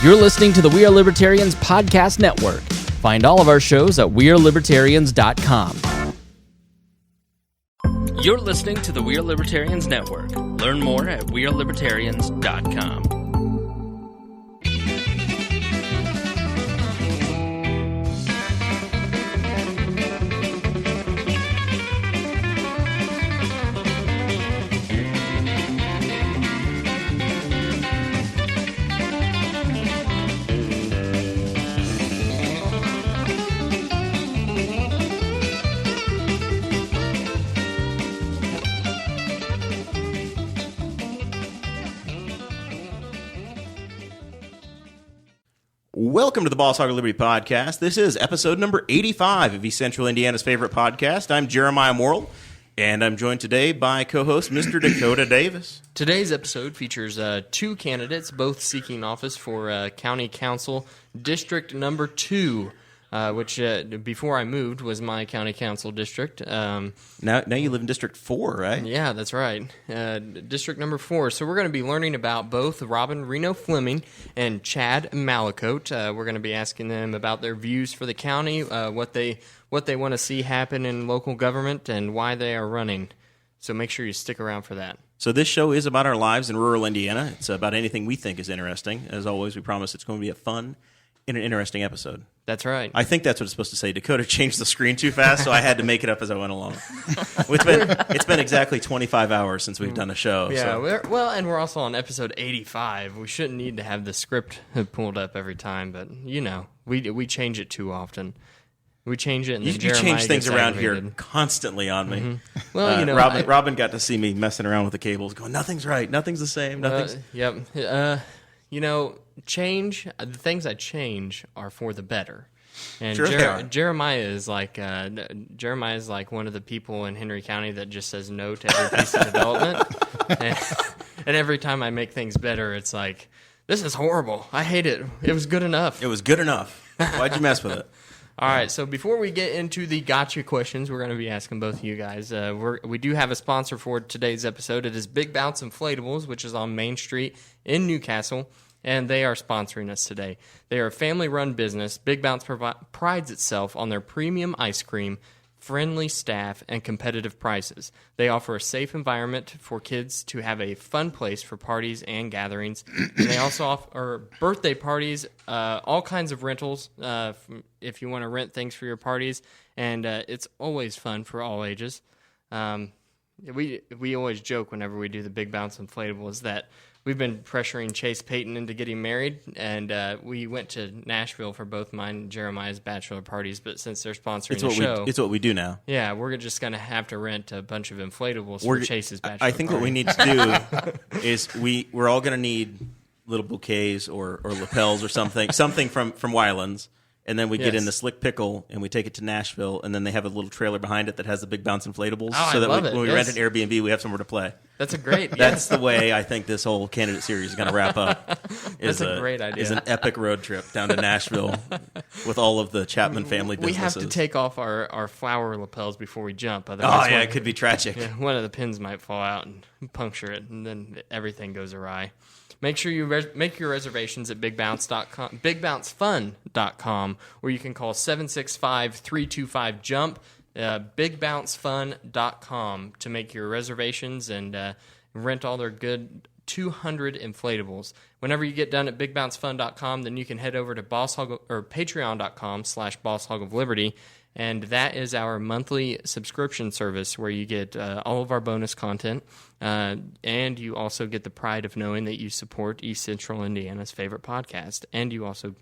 You're listening to the We Are Libertarians Podcast Network. Find all of our shows at wearelibertarians.com. You're listening to the We Are Libertarians Network. Learn more at wearelibertarians.com. Welcome to the Boss Hog of Liberty podcast. This is episode number 85 of East Central Indiana's favorite podcast. I'm Jeremiah Morrill, and I'm joined today by co-host Mr. Dakota Davis. Today's episode features two candidates, both seeking office for County Council District Number 2, which before I moved was my County Council district. Now you live in District 4, right? Yeah, that's right. District Number 4. So we're going to be learning about both Robin Reno-Fleming and Chad Malicoat. We're going to be asking them about their views for the county, what they want to see happen in local government, and why they are running. So make sure you stick around for that. So this show is about our lives in rural Indiana. It's about anything we think is interesting. As always, we promise it's going to be a fun and an interesting episode. That's right. I think that's what it's supposed to say. Dakota changed the screen too fast, so I had to make it up as I went along. It's been exactly 25 hours since we've done a show. Yeah, so. And we're also on episode 85. We shouldn't need to have the script pulled up every time, but we change it too often. We change it, and then you Jeremiah change things gets around aggravated. here constantly on me. Mm-hmm. Well, Robin got to see me messing around with the cables, going, "Nothing's right, nothing's the same, nothing's." Yep. Change. The things I change are for the better. And sure they are. Jeremiah is like one of the people in Henry County that just says no to every piece of development. And every time I make things better, it's like, this is horrible. I hate it. It was good enough. It was good enough. Why'd you mess with it? All right, so before we get into the gotcha questions, we're going to be asking both of you guys. We do have a sponsor for today's episode. It is Big Bounce Inflatables, which is on Main Street in Newcastle, and they are sponsoring us today. They are a family-run business. Big Bounce prides itself on their premium ice cream, friendly staff, and competitive prices. They offer a safe environment for kids to have a fun place for parties and gatherings. And they also offer birthday parties, all kinds of rentals if you want to rent things for your parties. And it's always fun for all ages. We always joke whenever we do the Big Bounce Inflatables that we've been pressuring Chase Payton into getting married, and we went to Nashville for both mine and Jeremiah's bachelor parties, but since they're sponsoring the show... It's what we do now. Yeah, we're just going to have to rent a bunch of inflatables for Chase's bachelor I think party. what we need to do is we're all going to need little bouquets or lapels or something from Wylands. And then we get in the Slick Pickle, and we take it to Nashville, and then they have a little trailer behind it that has the Big Bounce Inflatables, so that when we rent an Airbnb, we have somewhere to play. That's a great... That's the way I think this whole candidate series is going to wrap up. That's a great idea. Is an epic road trip down to Nashville with all of the Chapman family businesses. We have to take off our flower lapels before we jump. Otherwise, it could be tragic. Yeah, one of the pins might fall out and puncture it, and then everything goes awry. Make sure you make your reservations at bigbounce.com, bigbouncefun.com, where you can call 765-325-JUMP, bigbouncefun.com to make your reservations and rent all their good 200 inflatables. Whenever you get done at bigbouncefun.com, then you can head over to patreon.com/Boss Hog of Liberty, and that is our monthly subscription service where you get all of our bonus content, and you also get the pride of knowing that you support East Central Indiana's favorite podcast, and you also,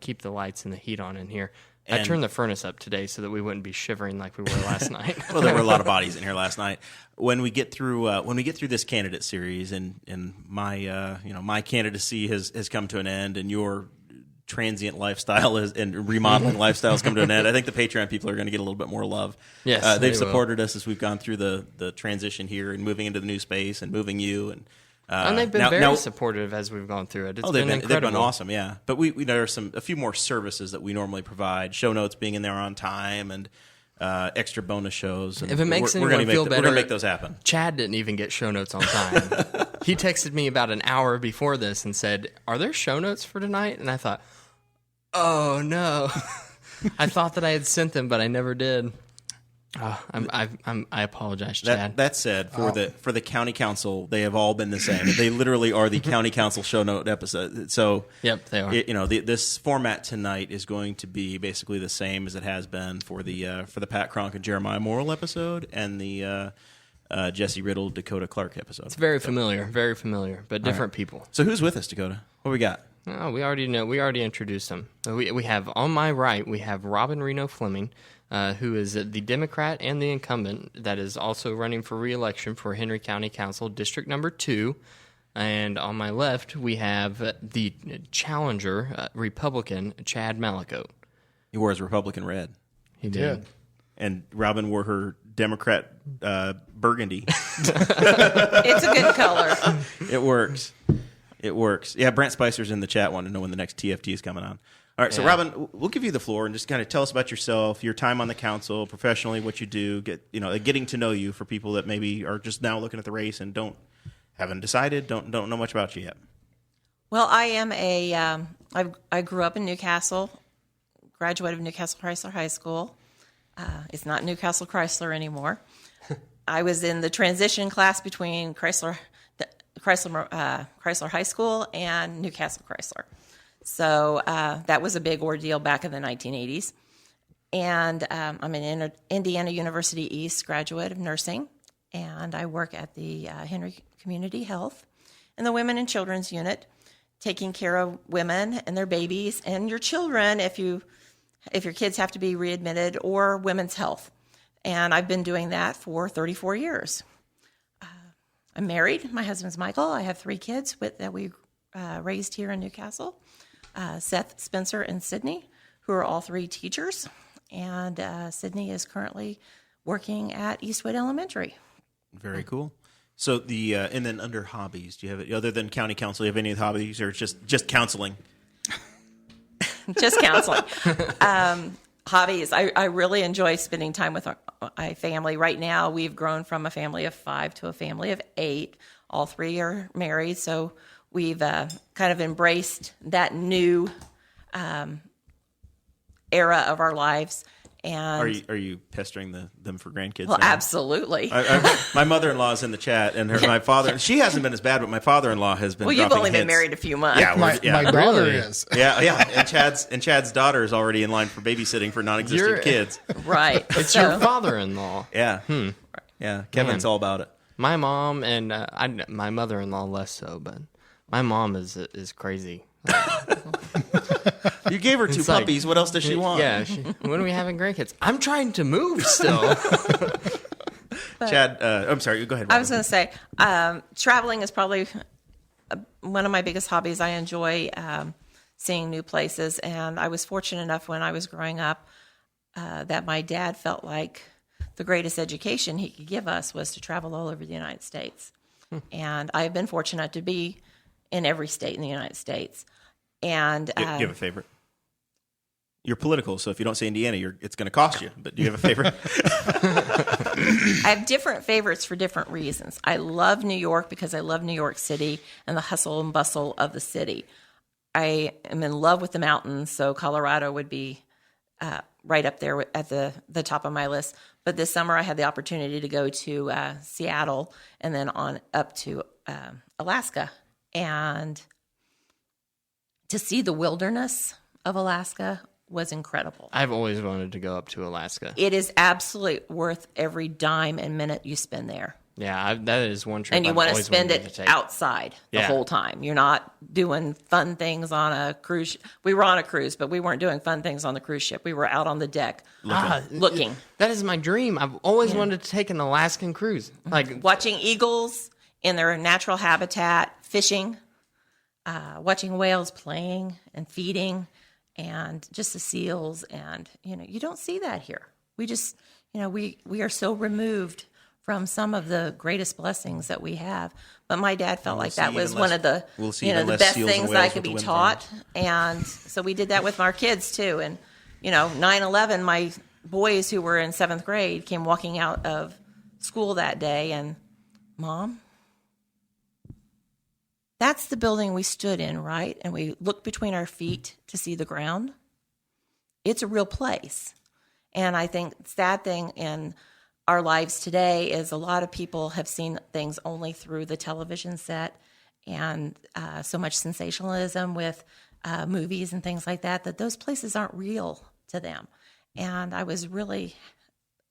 keep the lights and the heat on in here. I turned the furnace up today so that we wouldn't be shivering like we were last night. Well, there were a lot of bodies in here last night. When we get through this candidate series, and my my candidacy has come to an end, and your transient lifestyle and remodeling lifestyle has come to an end, I think the Patreon people are going to get a little bit more love. Yes, they've supported us as we've gone through the transition here and moving into the new space and moving you and they've been very supportive as we've gone through it. They've been awesome, yeah. But we there are a few more services that we normally provide. Show notes being in there on time, and extra bonus shows. And if it makes we're anyone feel better, we're going to make those happen. Chad didn't even get show notes on time. He texted me about an hour before this and said, "Are there show notes for tonight?" And I thought, "Oh no." I thought that I had sent them, but I never did. I apologize, Chad. That said, for the county council, they have all been the same. They literally are the county council show note episode. So, yep, they are. This format tonight is going to be basically the same as it has been for the Pat Cronk and Jeremiah Morrill episode and the Jesse Riddle, Dakota Clark episode. It's very familiar, but different people. So, who's with us, Dakota? What we got? Oh, we already know. We already introduced them. We have on my right. We have Robin Reno-Fleming, who is the Democrat and the incumbent that is also running for re-election for Henry County Council, District Number 2. And on my left, we have the challenger, Republican, Chad Malicoat. He wore his Republican red. He did. And Robin wore her Democrat burgundy. It's a good color. It works. It works. Yeah, Brent Spicer's in the chat wanting to know when the next TFT is coming on. All right, so Robin, we'll give you the floor and just kind of tell us about yourself, your time on the council, professionally, what you do, getting to know you for people that maybe are just now looking at the race and haven't decided, don't know much about you yet. Well, I am I grew up in Newcastle, graduated of Newcastle Chrysler High School. It's not Newcastle Chrysler anymore. I was in the transition class between Chrysler High School and Newcastle Chrysler. So that was a big ordeal back in the 1980s. And I'm an Indiana University East graduate of nursing, and I work at the Henry Community Health in the Women and Children's Unit, taking care of women and their babies and your children if your kids have to be readmitted, or women's health. And I've been doing that for 34 years. I'm married. My husband's Michael. I have 3 kids that we raised here in Newcastle. Seth, Spencer, and Sydney, who are all 3 teachers. And Sydney is currently working at Eastwood Elementary. Very cool. So and then under hobbies, do you have it other than county council? Do you have any hobbies, or just counseling? Just counseling. Hobbies. I really enjoy spending time with my family. Right now, we've grown from a family of 5 to a family of 8. All 3 are married, so we've kind of embraced that new era of our lives. And are you pestering them for grandkids? Well, now? Absolutely. My mother-in-law is in the chat, and my father. She hasn't been as bad, but my father-in-law has been. Well, you've only been hints. married a few months. Yeah, my daughter is. Yeah. And Chad's daughter is already in line for babysitting for non-existent kids. Right. It's your father-in-law. Yeah. Yeah. Kevin's all about it. My mom and my mother-in-law less so, but my mom is crazy. You gave her 2 puppies. What else does she want? Yeah. When are we having grandkids? I'm trying to move still. Chad, I'm sorry. Go ahead. I was going to say, traveling is probably one of my biggest hobbies. I enjoy seeing new places, and I was fortunate enough when I was growing up that my dad felt like the greatest education he could give us was to travel all over the United States. And I've been fortunate to be in every state in the United States. And do you have a favorite? You're political, so if you don't say Indiana, it's going to cost you. But do you have a favorite? I have different favorites for different reasons. I love New York because I love New York City and the hustle and bustle of the city. I am in love with the mountains, so Colorado would be right up there at the top of my list. But this summer I had the opportunity to go to Seattle and then on up to Alaska. And to see the wilderness of Alaska was incredible. I've always wanted to go up to Alaska. It is absolutely worth every dime and minute you spend there. Yeah, that is one trip. And you want to spend it outside the whole time. You're not doing fun things on a cruise. We were on a cruise, but we weren't doing fun things on the cruise ship. We were out on the deck looking. That is my dream. I've always wanted to take an Alaskan cruise. Like watching eagles in their natural habitat, fishing, watching whales playing and feeding, and just the seals. And, you don't see that here. We just, we are so removed from some of the greatest blessings that we have. But my dad felt like that was one of the, the best things that I could be taught. And so we did that with our kids too. And, 9/11, boys who were in 7th grade came walking out of school that day and, Mom, that's the building we stood in, right? And we looked between our feet to see the ground. It's a real place. And I think the sad thing in our lives today is a lot of people have seen things only through the television set, and so much sensationalism with movies and things like that, that those places aren't real to them. And I was really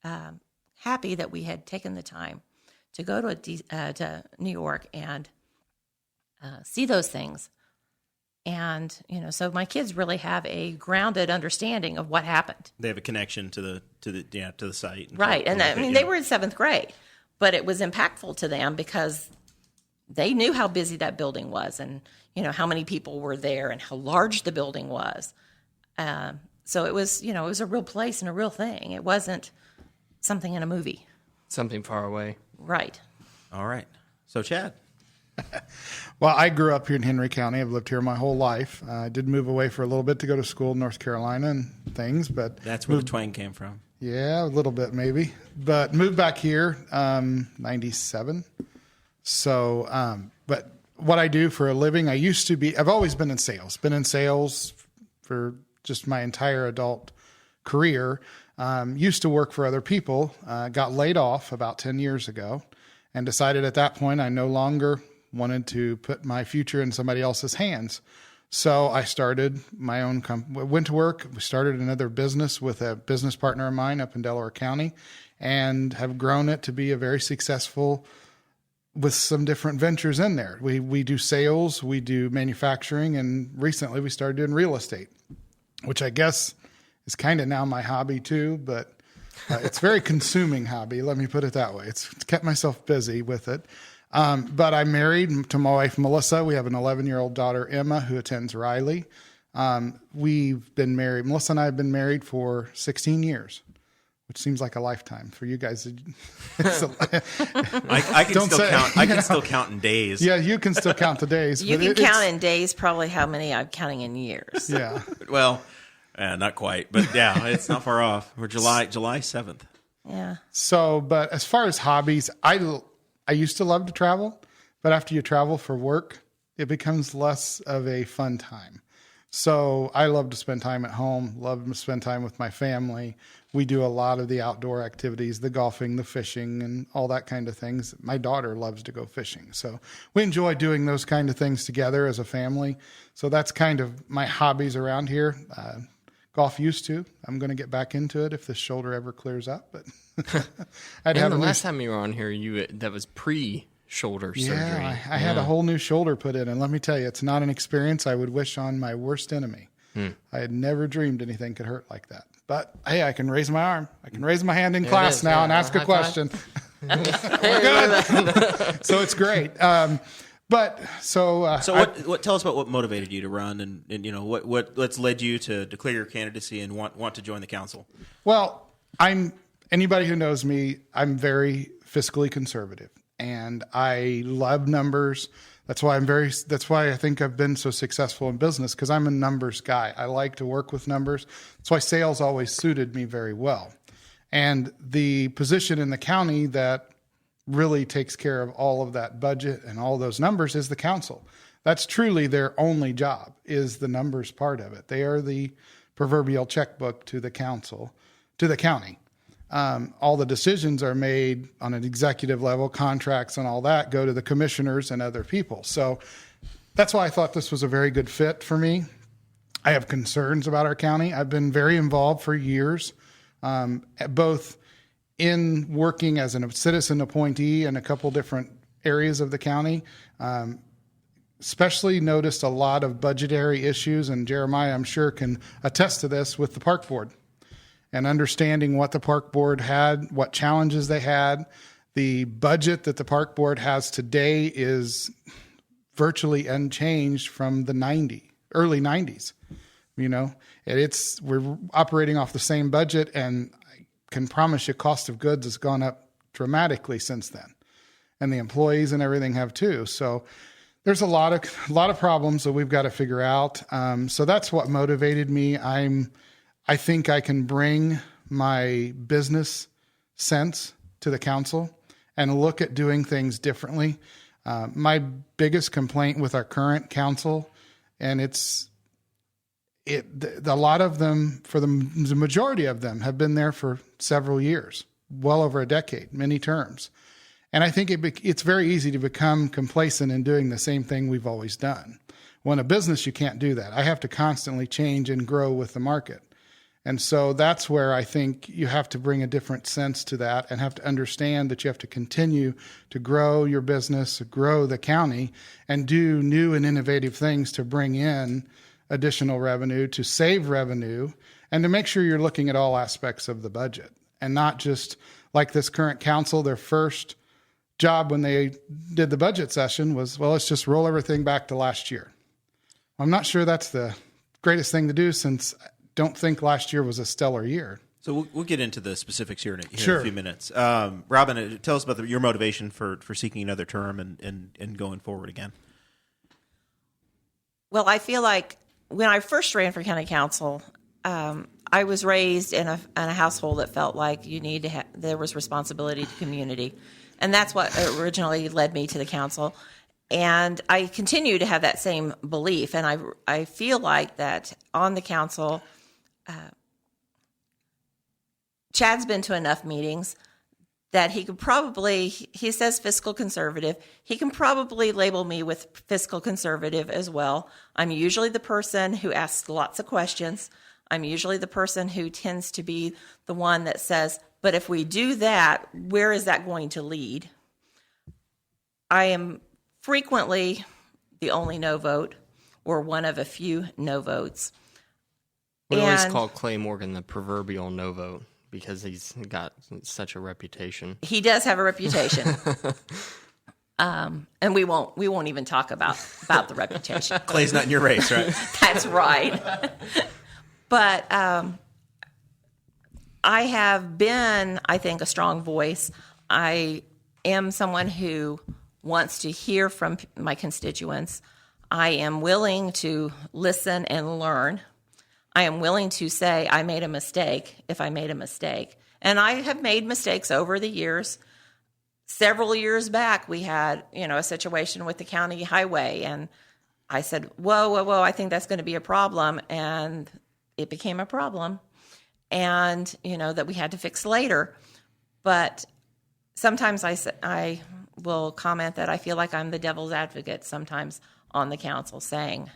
happy that we had taken the time to go to New York and see those things. And, so my kids really have a grounded understanding of what happened. They have a connection to the site. Right. And they were in 7th grade, but it was impactful to them because they knew how busy that building was and, how many people were there and how large the building was. So it was, it was a real place and a real thing. It wasn't something in a movie. Something far away. Right. All right. So, Chad. Well, I grew up here in Henry County. I've lived here my whole life. I did move away for a little bit to go to school in North Carolina and things, but that's where the twang came from. Yeah, a little bit maybe, but moved back here 97. So, but what I do for a living, I've always been in sales. Been in sales for just my entire adult career. Used to work for other people. Got laid off about 10 years ago, and decided at that point I no longer wanted to put my future in somebody else's hands. So I started my own company, went to work, we started another business with a business partner of mine up in Delaware County, and have grown it to be a very successful with some different ventures in there. We do sales, we do manufacturing, and recently we started doing real estate, which I guess is kind of now my hobby too, but it's a very consuming hobby. Let me put it that way. It's kept myself busy with it. But I'm married to my wife, Melissa. We have an 11-year-old daughter, Emma, who attends Riley. We've been married. Melissa and I have been married for 16 years, which seems like a lifetime for you guys. I can still count. I can still count in days. Yeah, you can still count the days. You can count in days, probably how many I'm counting in years. Yeah. Well, not quite, but yeah, it's not far off. We're July 7th. Yeah. So, but as far as hobbies, I used to love to travel, but after you travel for work, it becomes less of a fun time. So I love to spend time at home, love to spend time with my family. We do a lot of the outdoor activities, the golfing, the fishing, and all that kind of things. My daughter loves to go fishing. So we enjoy doing those kind of things together as a family. So that's kind of my hobbies around here. Golf used to. I'm going to get back into it if this shoulder ever clears up. But the last time you were on here, that was pre-shoulder surgery. I had a whole new shoulder put in, and let me tell you, it's not an experience I would wish on my worst enemy. I had never dreamed anything could hurt like that. But hey, I can raise my arm. I can raise my hand in class now and ask a question. We're good. So it's great. Tell us about what motivated you to run, and what's led you to declare your candidacy and want to join the council. Well, anybody who knows me, I'm very fiscally conservative, and I love numbers. That's why I think I've been so successful in business, because I'm a numbers guy. I like to work with numbers. That's why sales always suited me very well. And the position in the county that really takes care of all of that budget and all those numbers is the council. That's truly their only job, is the numbers part of it. They are the proverbial checkbook to the council, to the county. All the decisions are made on an executive level, contracts and all that go to the commissioners and other people. So that's why I thought this was a very good fit for me. I have concerns about our county. I've been very involved for years, both in working as a citizen appointee in a couple different areas of the county. Especially noticed a lot of budgetary issues, and Jeremiah, I'm sure, can attest to this with the park board. And understanding what the park board had, what challenges they had. The budget that the park board has today is virtually unchanged from the early 90s. We're operating off the same budget, and I can promise you cost of goods has gone up dramatically since then. And the employees and everything have too. So there's a lot of problems that we've got to figure out. So that's what motivated me. I think I can bring my business sense to the council and look at doing things differently. My biggest complaint with our current council, and a lot of them, for the majority of them, have been there for several years, well over a decade, many terms. And I think it's very easy to become complacent in doing the same thing we've always done. When a business, you can't do that. I have to constantly change and grow with the market. And so that's where I think you have to bring a different sense to that and have to understand that you have to continue to grow your business, grow the county, and do new and innovative things to bring in additional revenue, to save revenue, and to make sure you're looking at all aspects of the budget and not just like this current council, their first job when they did the budget session was, well, let's just roll everything back to last year. I'm not sure that's the greatest thing to do, since I don't think last year was a stellar year. So we'll get into the specifics here in a Sure. few minutes. Robin, tell us about your motivation for seeking another term and going forward again. Well, I feel like when I first ran for county council, I was raised in a household that felt like there was responsibility to community. And that's what originally led me to the council. And I continue to have that same belief. And I feel like that on the council, Chad's been to enough meetings that he says fiscal conservative. He can probably label me with fiscal conservative as well. I'm usually the person who asks lots of questions. I'm usually the person who tends to be the one that says, but if we do that, where is that going to lead? I am frequently the only no vote or one of a few no votes. We always call Clay Morgan the proverbial no vote because he's got such a reputation. He does have a reputation. And we won't even talk about the reputation. Clay's not in your race, right? That's right. But I have been, I think, a strong voice. I am someone who wants to hear from my constituents. I am willing to listen and learn. I am willing to say I made a mistake if I made a mistake. And I have made mistakes over the years. Several years back, we had, a situation with the county highway, and I said, whoa, I think that's going to be a problem. And it became a problem, and, that we had to fix later. But sometimes I will comment that I feel like I'm the devil's advocate sometimes on the council, saying,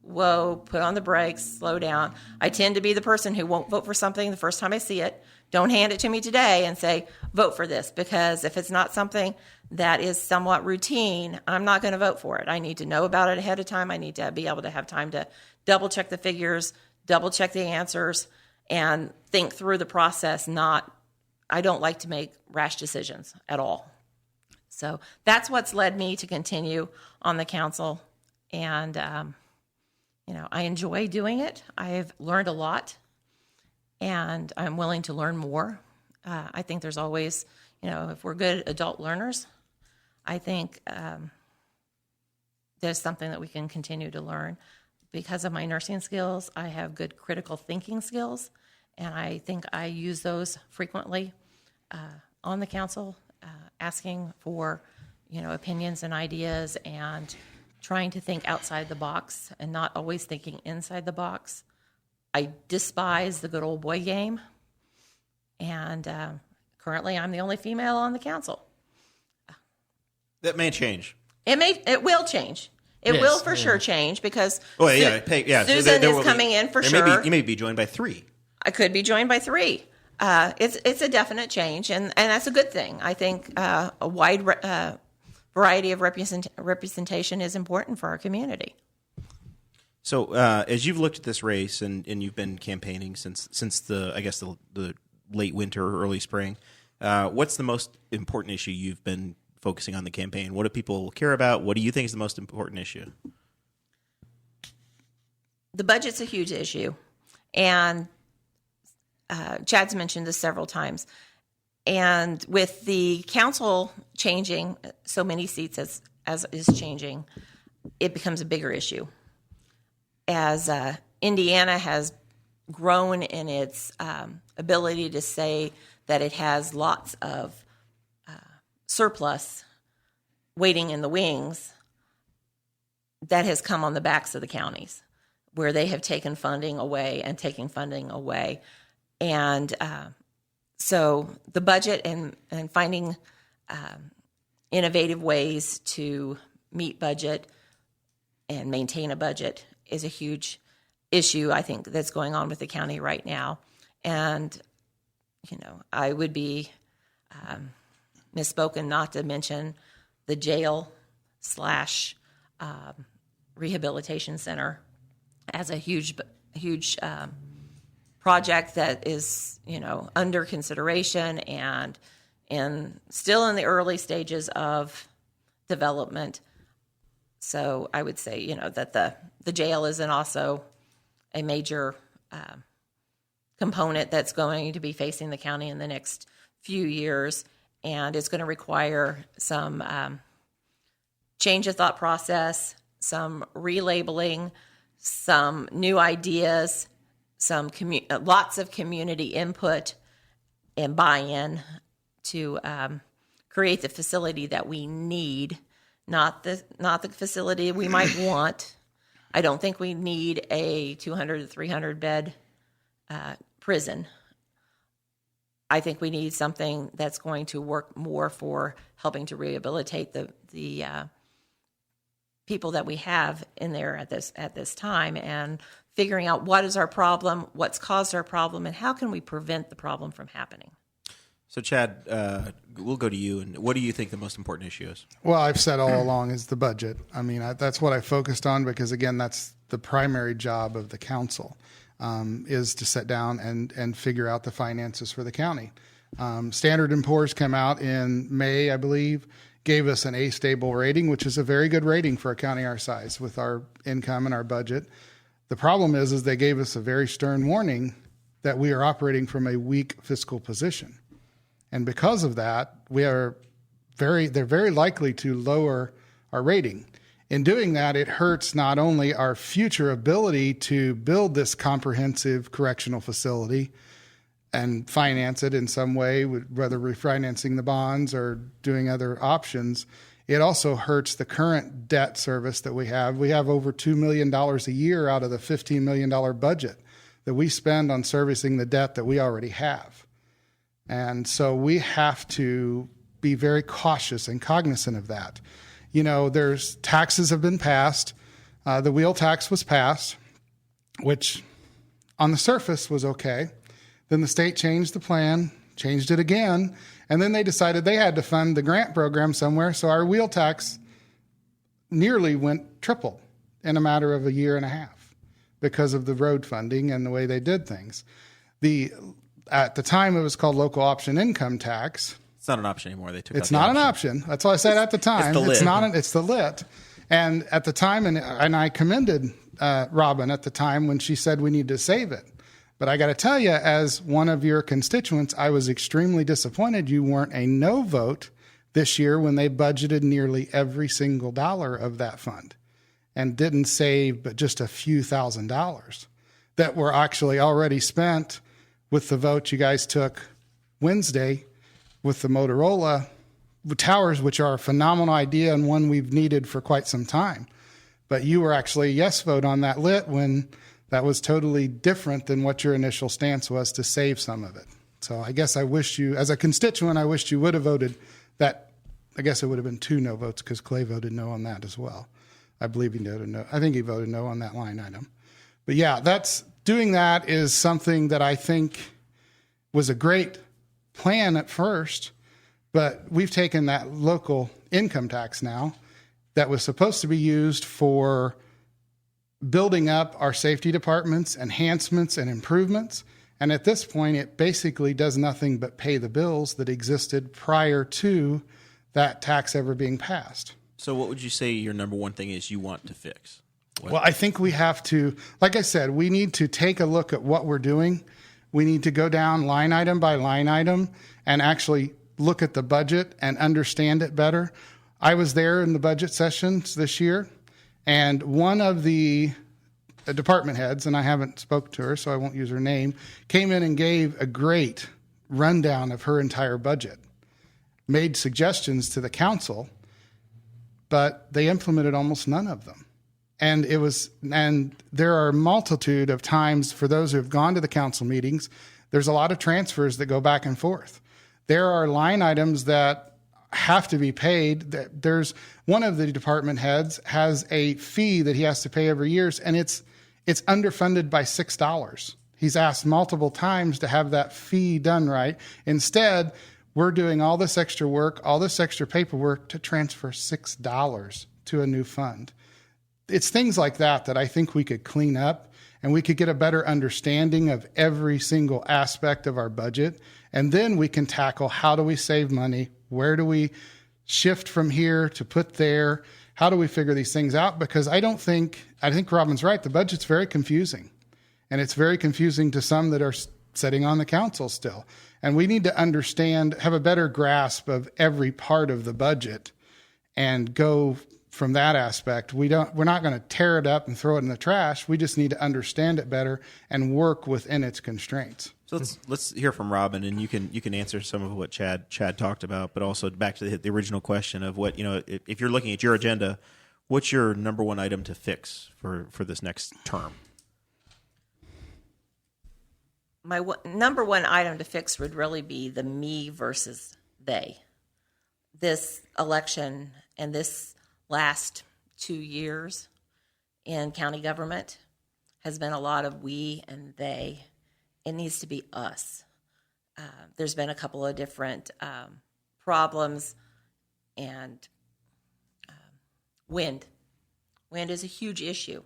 whoa, put on the brakes, slow down. I tend to be the person who won't vote for something the first time I see it. Don't hand it to me today and say, vote for this, because if it's not something that is somewhat routine, I'm not going to vote for it. I need to know about it ahead of time. I need to be able to have time to double check the figures, double check the answers, and think through the process. I don't like to make rash decisions at all. So that's what's led me to continue on the council. And, I enjoy doing it. I've learned a lot, and I'm willing to learn more. I think there's always, if we're good adult learners, I think there's something that we can continue to learn. Because of my nursing skills, I have good critical thinking skills, and I think I use those frequently on the council, asking for, opinions and ideas, and trying to think outside the box and not always thinking inside the box. I despise the good old boy game, and currently I'm the only female on the council. That may change. It will change. It will for sure change, because Susan is coming in for sure. You may be joined by 3. I could be joined by 3. It's a definite change, and that's a good thing. I think a wide variety of representation is important for our community. So as you've looked at this race and you've been campaigning since the late winter or early spring, what's the most important issue you've been focusing on the campaign? What do people care about? What do you think is the most important issue? The budget's a huge issue, and Chad's mentioned this several times. And with the council changing so many seats as is changing, it becomes a bigger issue. As Indiana has grown in its ability to say that it has lots of surplus waiting in the wings that has come on the backs of the counties, where they have taken funding away and taking funding away. And so the budget and finding innovative ways to meet budget and maintain a budget is a huge issue, I think, that's going on with the county right now. And, I would be misspoken not to mention the jail / rehabilitation center as a huge project that is, under consideration and still in the early stages of development. So I would say, that the jail isn't also a major component that's going to be facing the county in the next few years, and it's going to require some change of thought process, some relabeling, some new ideas, lots of community input and buy-in to create the facility that we need, not the facility we might want. I don't think we need a 200 to 300 bed prison. I think we need something that's going to work more for helping to rehabilitate the people that we have in there at this time, and figuring out what is our problem, what's caused our problem, and how can we prevent the problem from happening. So, Chad, we'll go to you. And what do you think the most important issue is? Well, I've said all along is the budget. I mean, that's what I focused on because, again, that's the primary job of the council, is to sit down and figure out the finances for the county. Standard & Poor's came out in May, I believe, gave us an A stable rating, which is a very good rating for a county our size with our income and our budget. The problem is they gave us a very stern warning that we are operating from a weak fiscal position. And because of that, they're very likely to lower our rating. In doing that, it hurts not only our future ability to build this comprehensive correctional facility and finance it in some way, whether refinancing the bonds or doing other options, it also hurts the current debt service that we have. We have over $2 million a year out of the $15 million budget that we spend on servicing the debt that we already have. And so we have to be very cautious and cognizant of that. There's taxes have been passed. The wheel tax was passed, which on the surface was okay. Then the state changed the plan, changed it again, and then they decided they had to fund the grant program somewhere. So our wheel tax nearly went triple in a matter of a year and a half because of the road funding and the way they did things. At the time, it was called local option income tax. It's not an option anymore. They took It's not an option. That's why I said at the time. It's the lit. And at the time, and I commended Robin at the time when she said we need to save it. But I got to tell you, as one of your constituents, I was extremely disappointed you weren't a no vote this year when they budgeted nearly every single dollar of that fund and didn't save but just a few $1,000s that were actually already spent with the vote you guys took Wednesday with the Motorola towers, which are a phenomenal idea and one we've needed for quite some time. But you were actually a yes vote on that lit when that was totally different than what your initial stance was to save some of it. So I guess I wish you, as a constituent, I wished you would have voted that. I guess it would have been 2 no votes because Clay voted no on that as well. I believe he voted no. I think he voted no on that line item. But yeah, doing that is something that I think was a great plan at first, but we've taken that local income tax now that was supposed to be used for building up our safety departments, enhancements, and improvements. And at this point, it basically does nothing but pay the bills that existed prior to that tax ever being passed. So what would you say your number one thing is you want to fix? Well, I think we have to, like I said, we need to take a look at what we're doing. We need to go down line item by line item and actually look at the budget and understand it better. I was there in the budget sessions this year, and one of the department heads, and I haven't spoke to her, so I won't use her name, came in and gave a great rundown of her entire budget, made suggestions to the council, but they implemented almost none of them. And there are a multitude of times for those who have gone to the council meetings, there's a lot of transfers that go back and forth. There are line items that have to be paid. There's one of the department heads has a fee that he has to pay every year, and it's underfunded by $6. He's asked multiple times to have that fee done right. Instead, we're doing all this extra work, all this extra paperwork to transfer $6 to a new fund. It's things like that I think we could clean up, and we could get a better understanding of every single aspect of our budget. And then we can tackle, how do we save money? Where do we shift from here to put there? How do we figure these things out? Because I think Robin's right. The budget's very confusing, and it's very confusing to some that are sitting on the council still. And we need to understand, have a better grasp of every part of the budget and go from that aspect. We're not going to tear it up and throw it in the trash. We just need to understand it better and work within its constraints. So let's hear from Robin, and you can answer some of what Chad talked about, but also back to the original question of what, if you're looking at your agenda, what's your number one item to fix for this next term? My number one item to fix would really be the me versus they. This election and this last 2 years in county government has been a lot of we and they. It needs to be us. There's been a couple of different problems, and wind. Wind is a huge issue.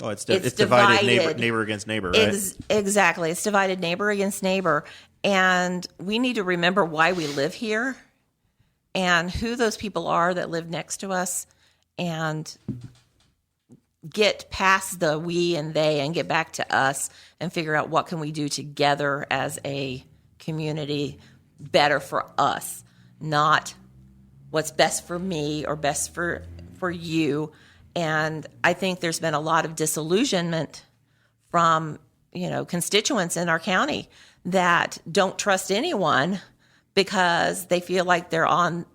Oh, it's divided neighbor against neighbor, right? Exactly. It's divided neighbor against neighbor. And we need to remember why we live here and who those people are that live next to us, and get past the we and they and get back to us and figure out what can we do together as a community better for us, not what's best for me or best for you. And I think there's been a lot of disillusionment from, constituents in our county that don't trust anyone because they feel like they're on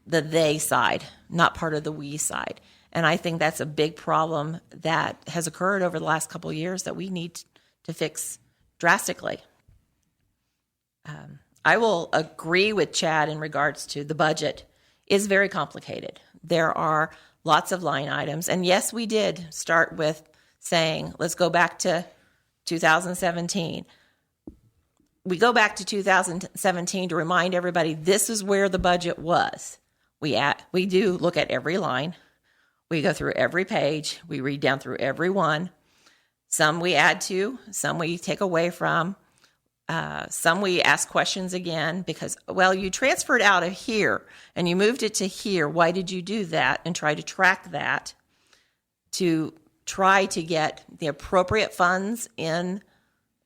the they side, not part of the we side. And I think that's a big problem that has occurred over the last couple of years that we need to fix drastically. I will agree with Chad in regards to the budget is very complicated. There are lots of line items. And yes, we did start with saying, let's go back to 2017. We go back to 2017 to remind everybody this is where the budget was. We do look at every line. We go through every page. We read down through every one. Some we add to, some we take away from. Some we ask questions again because, you transferred out of here and you moved it to here. Why did you do that? And try to track that to try to get the appropriate funds in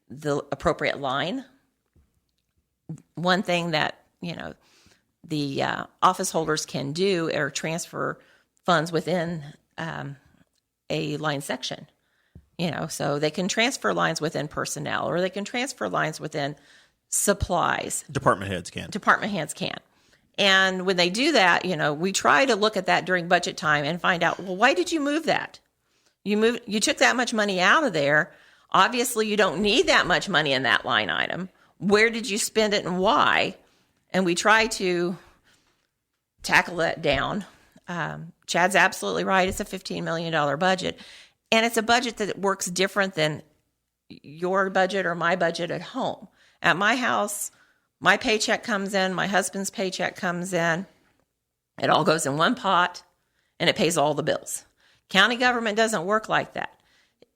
the appropriate line. One thing that, the office holders can do are transfer funds within a line section, so they can transfer lines within personnel, or they can transfer lines within supplies. Department heads can. And when they do that, we try to look at that during budget time and find out, well, why did you move that? You took that much money out of there. Obviously, you don't need that much money in that line item. Where did you spend it and why? And we try to tackle that down. Chad's absolutely right. It's a $15 million budget. And it's a budget that works different than your budget or my budget at home. At my house, my paycheck comes in, my husband's paycheck comes in. It all goes in one pot, and it pays all the bills. County government doesn't work like that.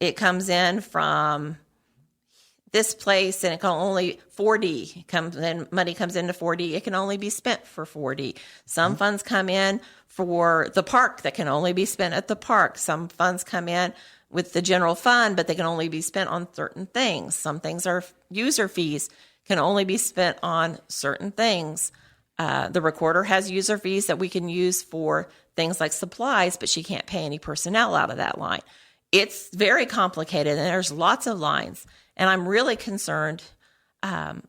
It comes in from this place, and it can only 4D money comes into 4D. It can only be spent for 4D. Some funds come in for the park that can only be spent at the park. Some funds come in with the general fund, but they can only be spent on certain things. Some things are user fees, can only be spent on certain things. The recorder has user fees that we can use for things like supplies, but she can't pay any personnel out of that line. it's very complicated, and there's lots of lines. And I'm really concerned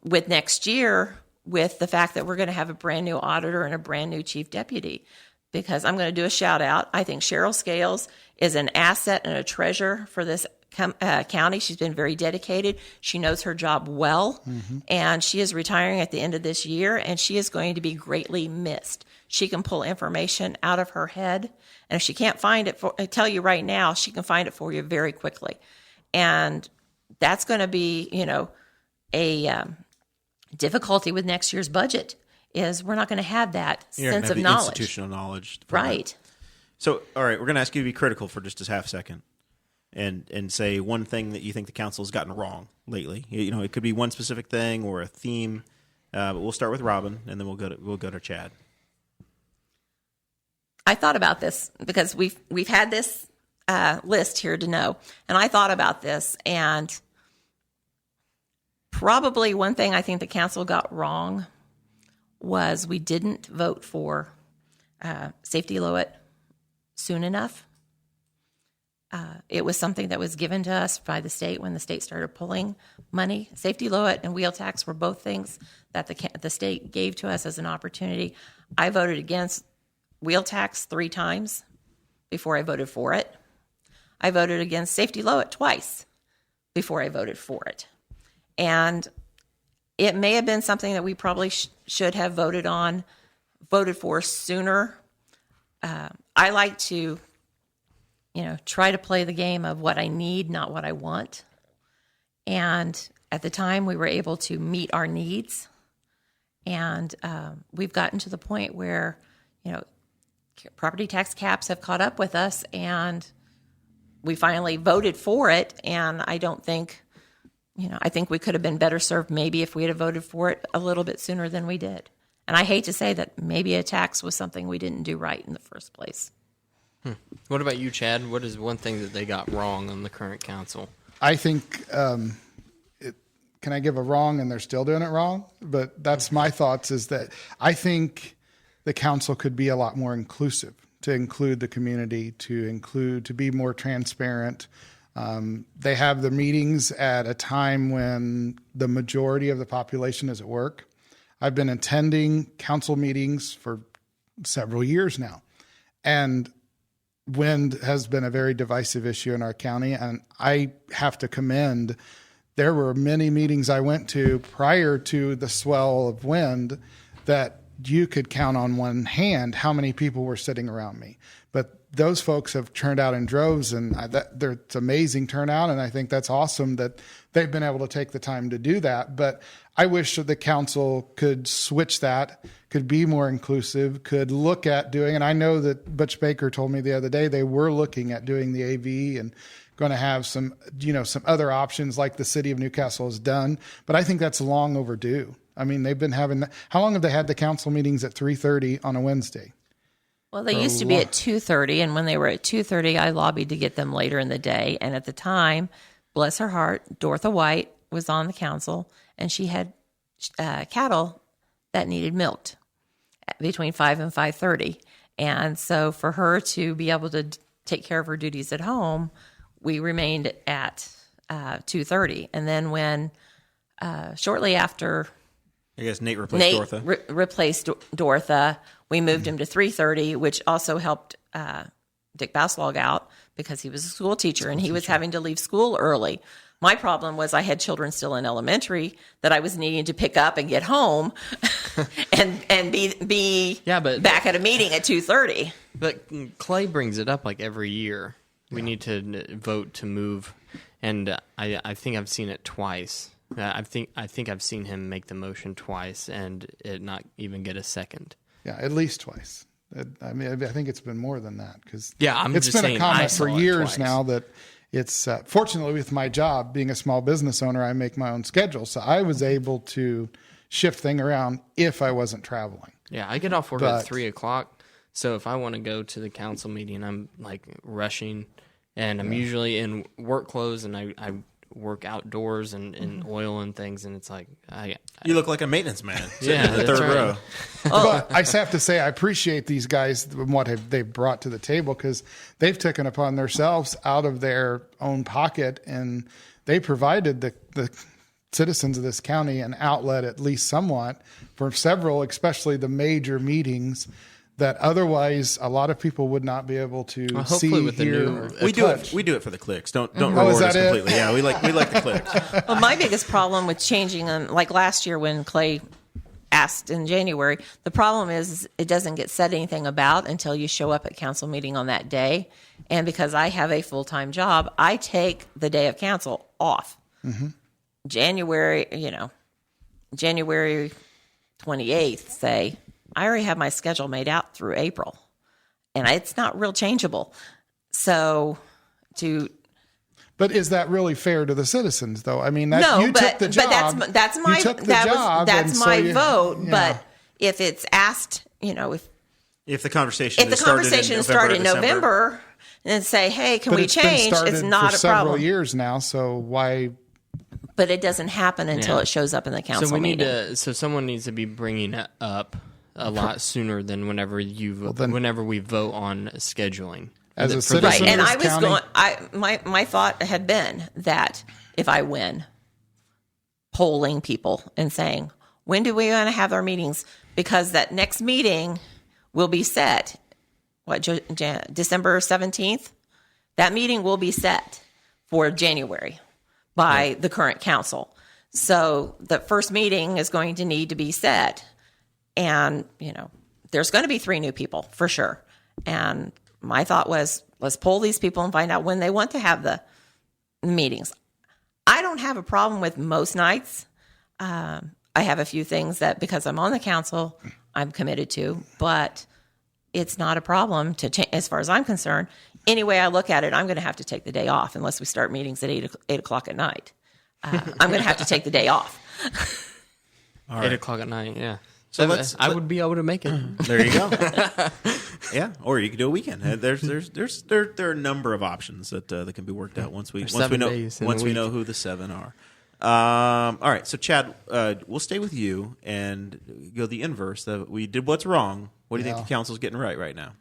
with next year with the fact that we're going to have a brand new auditor and a brand new chief deputy. Because I'm going to do a shout out. I think Cheryl Scales is an asset and a treasure for this county. She's been very dedicated. She knows her job well, and she is retiring at the end of this year, and she is going to be greatly missed. She can pull information out of her head, and if she can't find it, I tell you right now, she can find it for you very quickly. And that's going to be, a difficulty with next year's budget. Is we're not going to have that sense of knowledge. Institutional knowledge. Right. So, all right, we're going to ask you to be critical for just a half second and say one thing that you think the council has gotten wrong lately. It could be one specific thing or a theme, but we'll start with Robin, and then we'll go to Chad. I thought about this because we've had this list here to know, and I thought about this, and probably one thing I think the council got wrong was we didn't vote for safety Lowit soon enough. It was something that was given to us by the state when the state started pulling money. Safety Lowit and wheel tax were both things that the state gave to us as an opportunity. I voted against wheel tax 3 times before I voted for it. I voted against safety Lowit twice before I voted for it. And it may have been something that we probably should have voted for sooner. I like to, try to play the game of what I need, not what I want. And at the time, we were able to meet our needs. And we've gotten to the point where, property tax caps have caught up with us, and we finally voted for it. And I don't think... I think we could have been better served maybe if we had voted for it a little bit sooner than we did. And I hate to say that maybe a tax was something we didn't do right in the first place. What about you, Chad? What is one thing that they got wrong on the current council? I think, can I give a wrong and they're still doing it wrong? But that's my thoughts, is that I think the council could be a lot more inclusive, to include the community, to be more transparent. They have the meetings at a time when the majority of the population is at work. I've been attending council meetings for several years now, and wind has been a very divisive issue in our county. And I have to commend, there were many meetings I went to prior to the swell of wind that you could count on one hand how many people were sitting around me. But those folks have turned out in droves, and it's amazing turnout, and I think that's awesome that they've been able to take the time to do that. But I wish that the council could switch that, could be more inclusive, could look at doing, and I know that Butch Baker told me the other day they were looking at doing the AV and going to have some other options like the city of Newcastle has done, but I think that's long overdue. I mean, they've been having, how long have they had the council meetings at 3:30 on a Wednesday? Well, they used to be at 2:30, and when they were at 2:30, I lobbied to get them later in the day. And at the time, bless her heart, Dorotha White was on the council, and she had cattle that needed milked between 5 and 5:30. And so for her to be able to take care of her duties at home, we remained at 2:30. And then when shortly after... I guess Nate replaced Dorotha. Replaced Dorotha. We moved him to 3:30, which also helped Dick Bauslog out because he was a school teacher and he was having to leave school early. My problem was I had children still in elementary that I was needing to pick up and get home and be back at a meeting at 2:30. But Clay brings it up like every year. We need to vote to move, and I think I've seen it twice. I think I've seen him make the motion twice and it not even get a second. Yeah, at least twice. I mean, I think it's been more than that because it's been a comment for years now that it's fortunately with my job being a small business owner, I make my own schedule, so I was able to shift things around if I wasn't traveling. Yeah, I get off work at 3:00, so if I want to go to the council meeting, I'm like rushing, and I'm usually in work clothes, and I work outdoors and oil and things, and it's like You look like a maintenance man. Yeah, in the that's third right. row. But I have to say, I appreciate these guys and what they've brought to the table, because they've taken upon themselves out of their own pocket, and they provided the citizens of this county an outlet, at least somewhat, for several, especially the major meetings that otherwise a lot of people would not be able to hopefully see, with the hear, new- or We touch. do it for the clicks. Don't Oh, reward is that us it? completely. Yeah, we like the clicks. Well, my biggest problem with changing them, like last year when Clay asked in January, the problem is it doesn't get said anything about until you show up at council meeting on that day. And because I have a full-time job, I take the day of council off. January 28th, say, I already have my schedule made out through April, and it's not real changeable. So But is that really fair to the citizens, though? I mean, no, you but took the job. but that's my you took the that job, was that's and so my you- vote. yeah. But if it's asked, If the conversation if the conversation started in November, and say, hey, can But we it's been change? started It's not for a several problem. years now, so why? But it doesn't happen until Yeah. it shows up in the council So we need meeting. to. So someone needs to be bringing it up a lot sooner than whenever whenever we vote on scheduling. As a For citizen- the- Right, and this I was county- my thought had been that if I win, polling people and saying, when do we want to have our meetings? Because that next meeting will be set, December 17th? That meeting will be set for January by the current council. So the first meeting is going to need to be set. And, there's going to be 3 new people for sure. And my thought was, let's poll these people and find out when they want to have the meetings. I don't have a problem with most nights. I have a few things that, because I'm on the council, I'm committed to, but it's not a problem to change, as far as I'm concerned. Any way I look at it, I'm going to have to take the day off unless we start meetings at 8 o'clock at night. I'm going to have to take the day off. 8 o'clock at night. Yeah. So I would be able to make it. There you go. Yeah, or you could do a weekend. There are a number of options that can be worked out once we know 7 days in a once we week. know who the 7 are. All right, so Chad, we'll stay with you and go the inverse. We did what's wrong. What do you think the council's getting right now?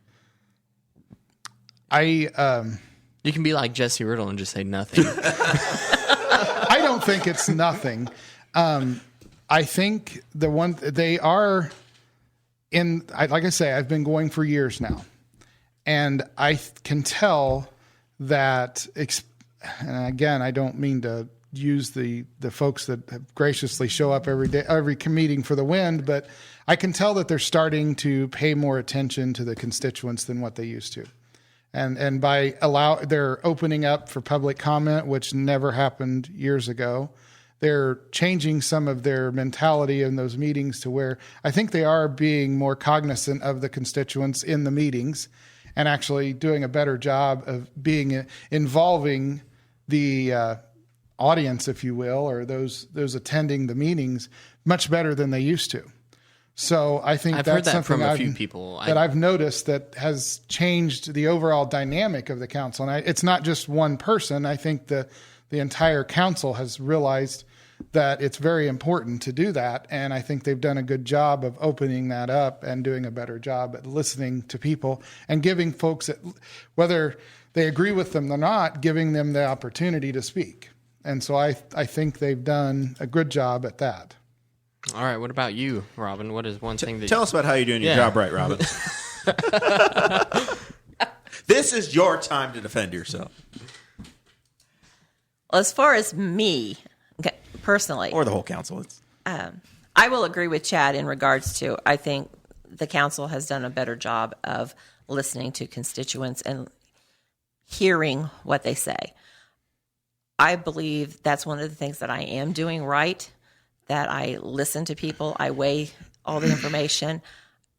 You can be like Jesse Riddle and just say nothing. I don't think it's nothing. I think they are like I say, I've been going for years now, and I can tell that, and again, I don't mean to use the folks that have graciously show up every day, every meeting for the wind, but I can tell that they're starting to pay more attention to the constituents than what they used to. And they're opening up for public comment, which never happened years ago. They're changing some of their mentality in those meetings to where I think they are being more cognizant of the constituents in the meetings and actually doing a better job of involving the audience, if you will, or those attending the meetings much better than they used to. So I think I've that's heard that something from a few people. I've noticed that has changed the overall dynamic of the council. And it's not just one person. I think the entire council has realized that it's very important to do that. And I think they've done a good job of opening that up and doing a better job at listening to people and giving folks, whether they agree with them or not, giving them the opportunity to speak. And so I think they've done a good job at that. All right. What about you, Robin? What is one thing that Tell us about how you're doing your Yeah. job right, Robin. This is your time to defend yourself. Well, as far as me, personally, Or the whole council. I will agree with Chad in regards to, I think the council has done a better job of listening to constituents and hearing what they say. I believe that's one of the things that I am doing right, that I listen to people, I weigh all the information.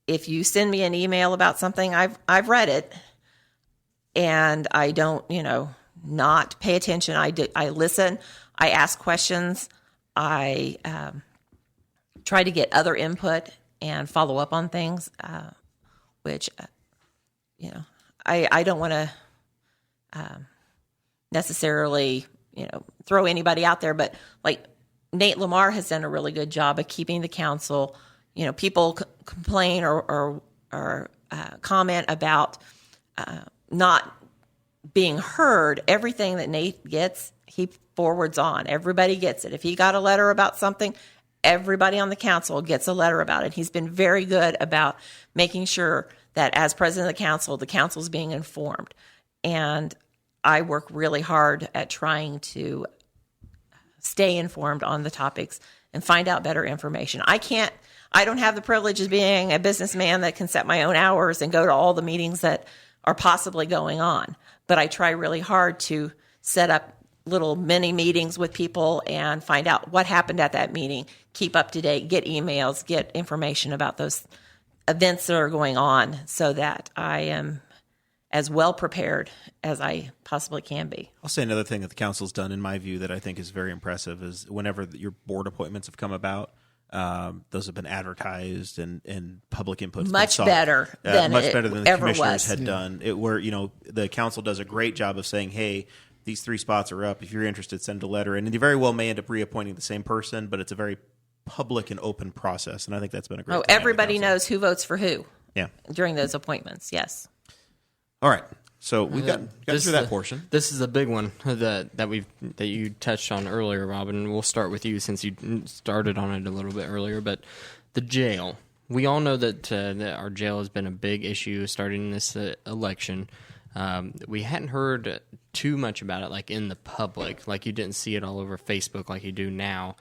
If you send me an email about something, I've read it, and I don't, not pay attention. I listen, I ask questions, I try to get other input and follow up on things, which, I don't want to necessarily, throw anybody out there, but like Nate Lamar has done a really good job of keeping the council. People complain or comment about not being heard. Everything that Nate gets, he forwards on. Everybody gets it. If he got a letter about something, everybody on the council gets a letter about it. He's been very good about making sure that as president of the council is being informed. And I work really hard at trying to stay informed on the topics and find out better information. I don't have the privilege of being a businessman that can set my own hours and go to all the meetings that are possibly going on. But I try really hard to set up little mini meetings with people and find out what happened at that meeting, keep up to date, get emails, get information about those events that are going on so that I am as well prepared as I possibly can be. I'll say another thing that the council's done, in my view, that I think is very impressive is whenever your board appointments have come about, those have been advertised and public input much better than the ever commissioners was. had done. Where the council does a great job of saying, "Hey, these 3 spots are up. If you're interested, send a letter." And they very well may end up reappointing the same person, but it's a very public and open process, and I think that's been a great. Oh, everybody knows who votes for who. Yeah. During those appointments, yes. All right. So we've gotten through that portion. This is a big one that you touched on earlier, Robin. We'll start with you since you started on it a little bit earlier. But the jail, we all know that our jail has been a big issue starting this election. We hadn't heard too much about it, like in the public, like you didn't see it all over Facebook like you do now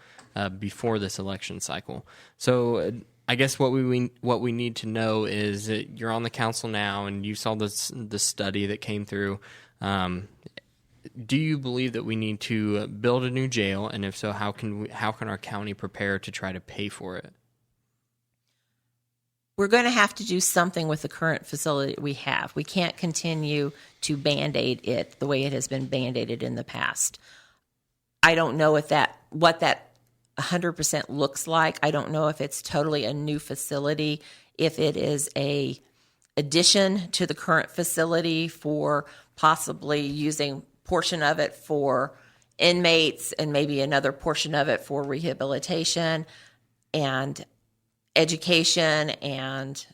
before this election cycle. So I guess what we need to know is that you're on the council now, and you saw the study that came through. Do you believe that we need to build a new jail, and if so, how can our county prepare to try to pay for it? We're going to have to do something with the current facility we have. We can't continue to Band-Aid it the way it has been Band-Aided in the past. I don't know what that 100% looks like. I don't know if it's totally a new facility, if it is a addition to the current facility for possibly using portion of it for inmates and maybe another portion of it for rehabilitation and education and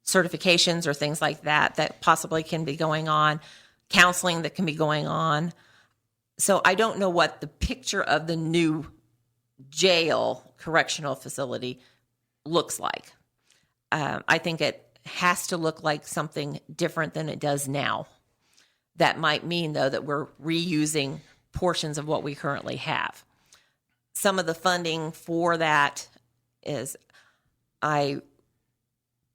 certifications or things like that possibly can be going on, counseling that can be going on. So I don't know what the picture of the new jail correctional facility looks like. I think it has to look like something different than it does now. That might mean, though, that we're reusing portions of what we currently have. Some of the funding for that is, I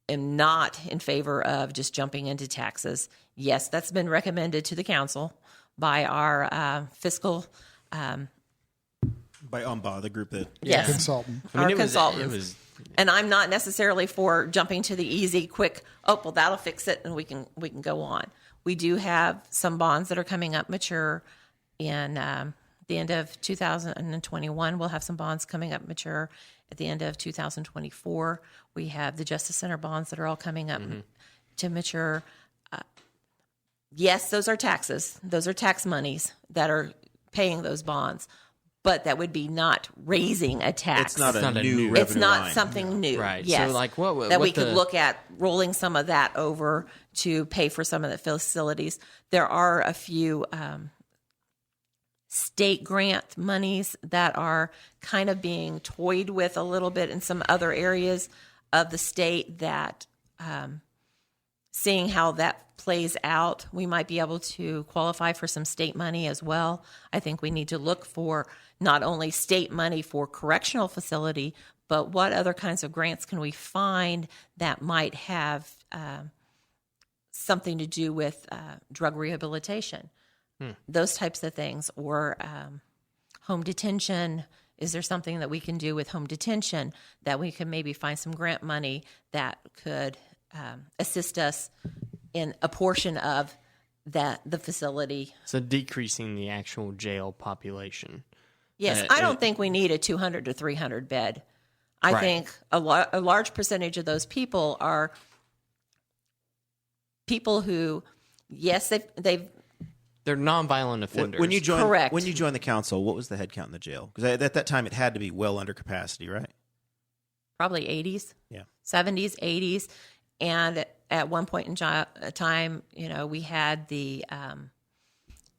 am not in favor of just jumping into taxes. Yes, that's been recommended to the council by our fiscal by UMBA, the group that consultant. Our consultants. And I'm not necessarily for jumping to the easy, quick, that'll fix it and we can go on. We do have some bonds that are coming up mature in the end of 2021. We'll have some bonds coming up mature at the end of 2024. We have the Justice Center bonds that are all coming up to mature. Yes, those are taxes. Those are tax monies that are paying those bonds. But that would be not raising a tax. It's not a new revenue It's not line. something new. Right. Yes. So like what we could look at rolling some of that over to pay for some of the facilities. There are a few state grant monies that are kind of being toyed with a little bit in some other areas of the state that seeing how that plays out, we might be able to qualify for some state money as well. I think we need to look for not only state money for correctional facility, but what other kinds of grants can we find that might have something to do with drug rehabilitation, those types of things, or home detention. Is there something that we can do with home detention that we can maybe find some grant money that could assist us in a portion of the facility? So decreasing the actual jail population. Yes, I don't think we need a 200 to 300 bed. I Right. think a large percentage of those people are people who, yes, they've They're nonviolent offenders. When you joined, Correct. When you joined the council, what was the head count in the jail? Because at that time, it had to be well under capacity, right? Probably 80s, Yeah. 70s, 80s. And at one point in time, we had the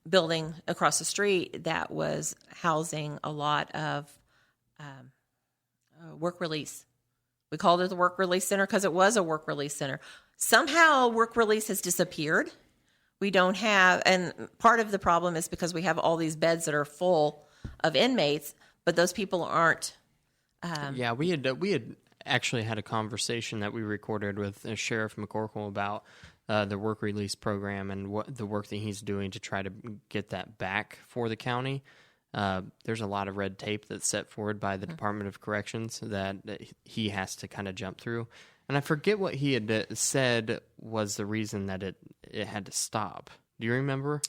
building across the street that was housing a lot of work release. We called it the work release center because it was a work release center. Somehow work release has disappeared. We don't have, and part of the problem is because we have all these beds that are full of inmates, but those people aren't. Yeah, we had actually had a conversation that we recorded with Sheriff McCorkle about the work release program and what the work that he's doing to try to get that back for the county. There's a lot of red tape that's set forward by the Department of Corrections that he has to kind of jump through. And I forget what he had said was the reason that it had to stop. Do you remember?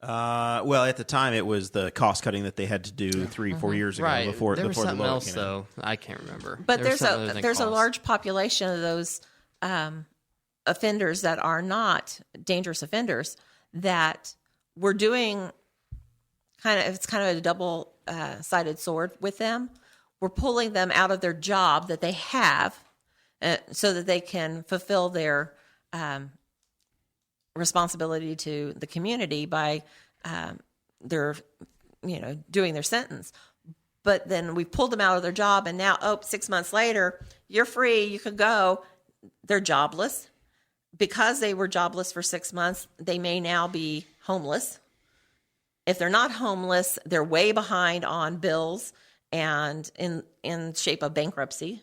Well, at the time, it was the cost cutting that they had to do 3-4 years ago Right. before there was the something law else, came though. I can't remember. But There was there's something other than there's a cost. large population of those offenders that are not dangerous offenders that we're doing it's kind of a double sided sword with them. We're pulling them out of their job that they have so that they can fulfill their responsibility to the community by their doing their sentence. But then we pulled them out of their job, and now 6 months later, you're free, you could go. They're jobless. Because they were jobless for 6 months, they may now be homeless. If they're not homeless, they're way behind on bills and in shape of bankruptcy.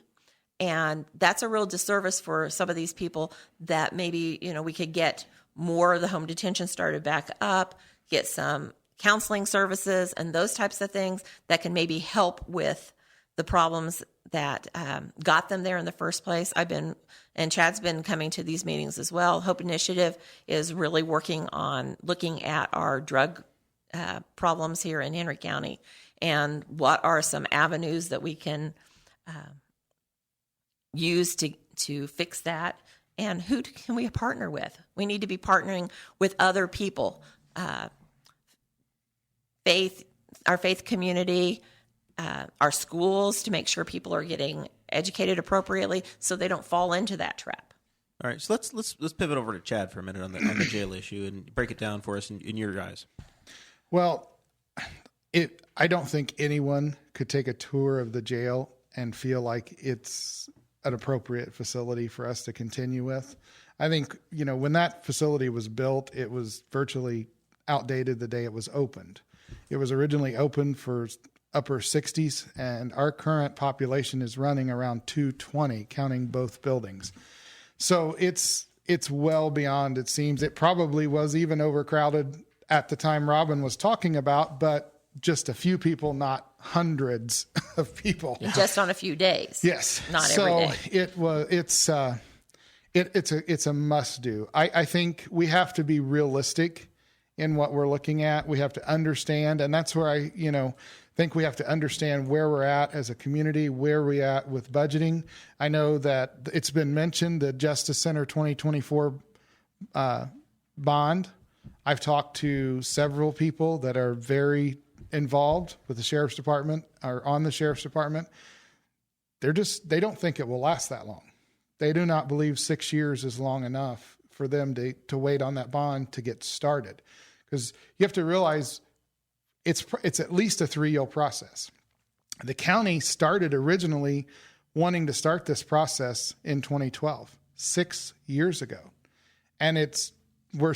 And that's a real disservice for some of these people that maybe, we could get more of the home detention started back up, get some counseling services and those types of things that can maybe help with the problems that got them there in the first place. And Chad's been coming to these meetings as well. Hope Initiative is really working on looking at our drug problems here in Henry County and what are some avenues that we can use to fix that, and who can we partner with? We need to be partnering with other people, our faith community, our schools, to make sure people are getting educated appropriately so they don't fall into that trap. All right, so let's pivot over to Chad for a minute on the jail issue and break it down for us in your eyes. Well, I don't think anyone could take a tour of the jail and feel like it's an appropriate facility for us to continue with. I think, when that facility was built, it was virtually outdated the day it was opened. It was originally opened for upper 60s, and our current population is running around 220, counting both buildings. So it's well beyond, it seems. It probably was even overcrowded at the time Robin was talking about, but just a few people, not hundreds of people. Just on a few days. Yes. Not every day. It's a must do. I think we have to be realistic in what we're looking at. We have to understand, and that's where I think we have to understand where we're at as a community, where we're at with budgeting. I know that it's been mentioned, the Justice Center 2024 bond. I've talked to several people that are very involved with the sheriff's department or on the sheriff's department. They don't think it will last that long. They do not believe 6 years is long enough for them to wait on that bond to get started. Because you have to realize it's at least a 3-year process. The county started originally wanting to start this process in 2012, 6 years ago. And we're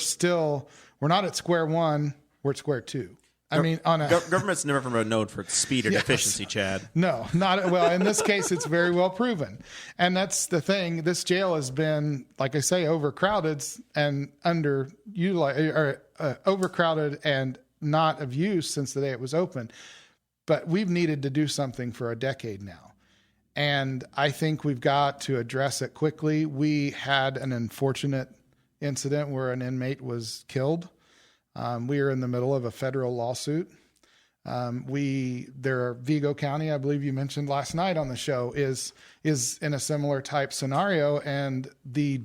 not at square one, we're at square two. I mean, government's never known for its speed and efficiency, Chad. No, not well. In this case, it's very well proven, and that's the thing. This jail has been, like I say, overcrowded and underutilized, or overcrowded and not of use since the day it was open. But we've needed to do something for a decade now, and I think we've got to address it quickly. We had an unfortunate incident where an inmate was killed. We are in the middle of a federal lawsuit. Vigo County, I believe you mentioned last night on the show, is in a similar type scenario, and the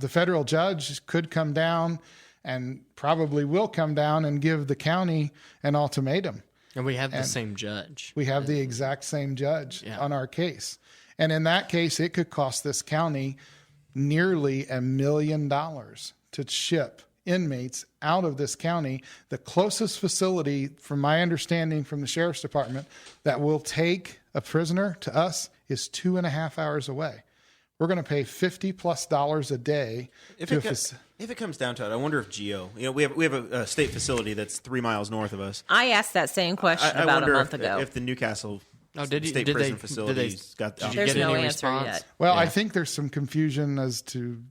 federal judge could come down and probably will come down and give the county an ultimatum. And we have the same judge. We have the exact same judge Yeah. on our case. And in that case, it could cost this county nearly $1 million to ship inmates out of this county. The closest facility, from my understanding from the sheriff's department, that will take a prisoner to us is 2.5 hours away. We're going to pay $50+ a day. If it comes down to it, I wonder if Geo, we have a state facility that's 3 miles north of us. I asked that same question I about a wonder month ago. if the Newcastle did state prison facilities got did you There's get no any answer response? yet. Well, I think there's some confusion as to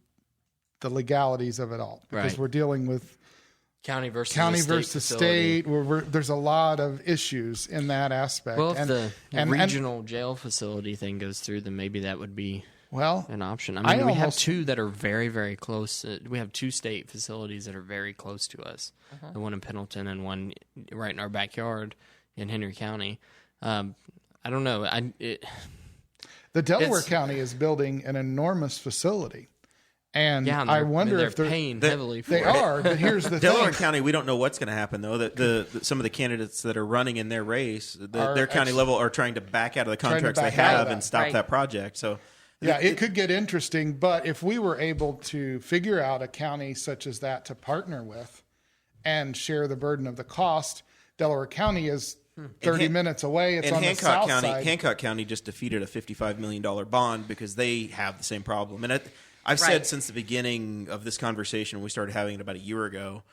the legalities of it all, because Right. we're dealing with County versus state. There's a lot of issues in that aspect. Well, if the and regional jail facility thing goes through, then maybe that would be well, an option. I mean, we have almost- two that are very, very close. We have two state facilities that are very close to us. The one in Pendleton and one right in our backyard in Henry County. I don't know. the Delaware it's- County is building an enormous facility, and Yeah, I wonder they're if they're paying heavily for they it. are. But here's the Delaware thing: County, we don't know what's going to happen though. That some of the candidates that are running in their race, their county level, are trying to back out of the Trying to contracts they back out of have that. and stop Right. that project. So yeah, it could get interesting. But if we were able to figure out a county such as that to partner with and share the burden of the cost, Delaware County is 30 minutes away. It's and on the south side. Hancock County just defeated a $55 million bond because they have the same problem. And I've said Right. since the beginning of this conversation, we started having it about a year ago,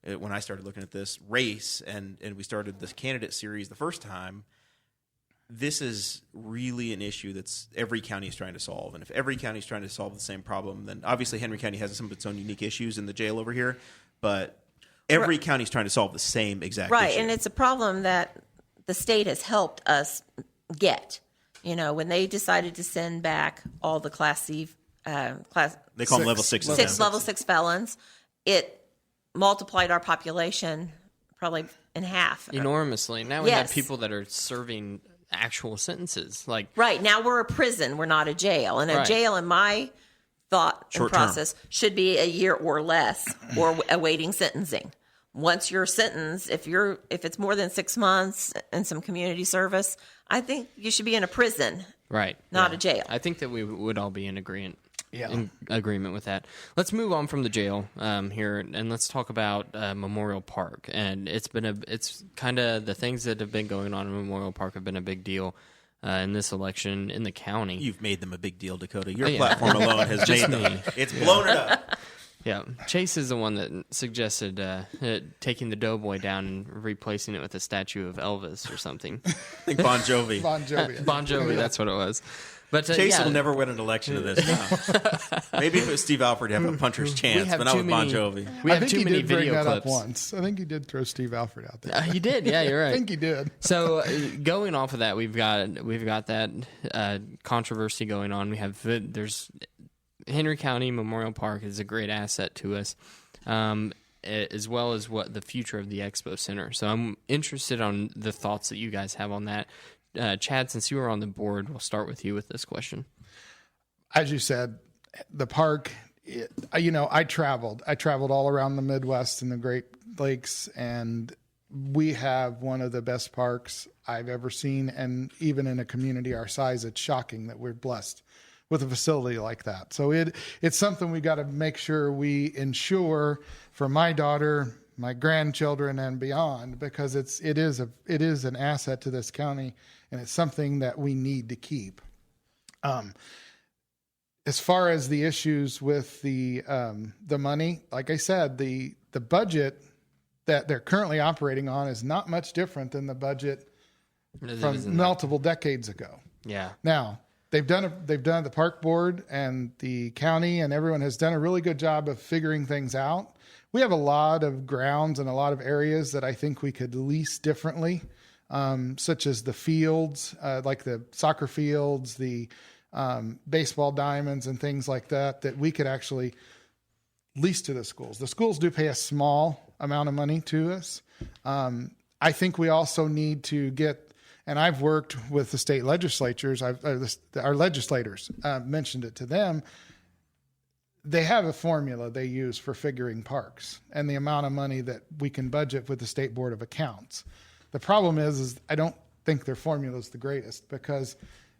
when I started looking at this race and we started this candidate series the first time. This is really an issue that's every county is trying to solve. And if every county is trying to solve the same problem, then obviously Henry County has some of its own unique issues in the jail over here. But every county is trying to solve the same exact Right, issue. and it's a problem that the state has helped us get. When they decided to send back all the Class C, they call them level 6. level 6 felons, it multiplied our population probably in half. Enormously. Now we have Yes. people that are serving actual sentences. Like, Right, now we're a prison, we're not a jail. And a Right. jail, in my thought and Short term. process, should be a year or less or awaiting sentencing. Once you're sentenced, if it's more than 6 months and some community service, I think you should be in a prison, right. not yeah. a jail. I think that we would all be in agreement. Yeah. In agreement with that. Let's move on from the jail here, and let's talk about Memorial Park. And it's kind of the things that have been going on in Memorial Park have been a big deal in this election in the county. You've made them a big deal, Dakota. Your yeah. platform alone has made them. It's blown it up. Yeah, Chase is the one that suggested taking the Doughboy down and replacing it with a statue of Elvis or something. I think Bon Jovi. Bon Jovi. Bon Jovi, that's what it was. But Chase yeah, will never win an election to this. No. Maybe if it was Steve Alford, he'd have a puncher's chance, have but not too with Bon many- Jovi. we I have think too he many did bring video that clips. up once. I think he did throw Steve Alford out there. He did, yeah, you're right. I think he did. So going off of that, we've got that controversy going on. There's Henry County Memorial Park is a great asset to us, as well as what the future of the Expo Center. So I'm interested on the thoughts that you guys have on that. Chad, since you were on the board, we'll start with you with this question. As you said, the park, I traveled all around the Midwest and the Great Lakes, and we have one of the best parks I've ever seen. And even in a community our size, it's shocking that we're blessed with a facility like that. So it's something we got to make sure we ensure for my daughter, my grandchildren, and beyond, because it is an asset to this county, and it's something that we need to keep. As far as the issues with the money, like I said, the budget that they're currently operating on is not much different than the budget from multiple decades ago. Yeah. Now they've done the park board and the county and everyone has done a really good job of figuring things out. We have a lot of grounds and a lot of areas that I think we could lease differently, such as the fields, like the soccer fields, the baseball diamonds and things like that we could actually lease to the schools. The schools do pay a small amount of money to us. I think we also need to get, and I've worked with the state legislatures, our legislators, mentioned it to them. they have a formula they use for figuring parks and the amount of money that we can budget with the State Board of Accounts. The problem is I don't think their formula is the greatest, because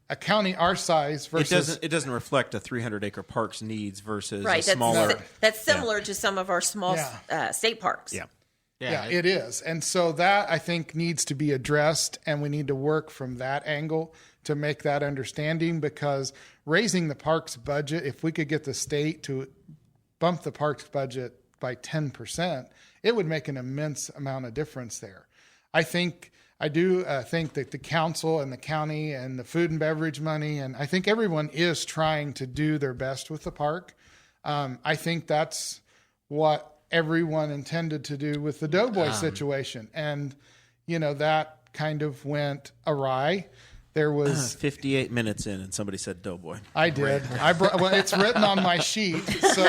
a county our size versus... It doesn't reflect a 300-acre park's needs versus Right. a smaller... That's similar to some of our small state parks. Yeah, it is. And so that, I think, needs to be addressed, and we need to work from that angle to make that understanding, because raising the parks budget, if we could get the state to bump the parks budget by 10%, it would make an immense amount of difference there. I do think that the council and the county and the food and beverage money, and I think everyone is trying to do their best with the park. I think that's what everyone intended to do with the Doughboy situation. And, that kind of went awry. There was 58 minutes in, and somebody said Doughboy. I did. Well, it's written on my sheet. So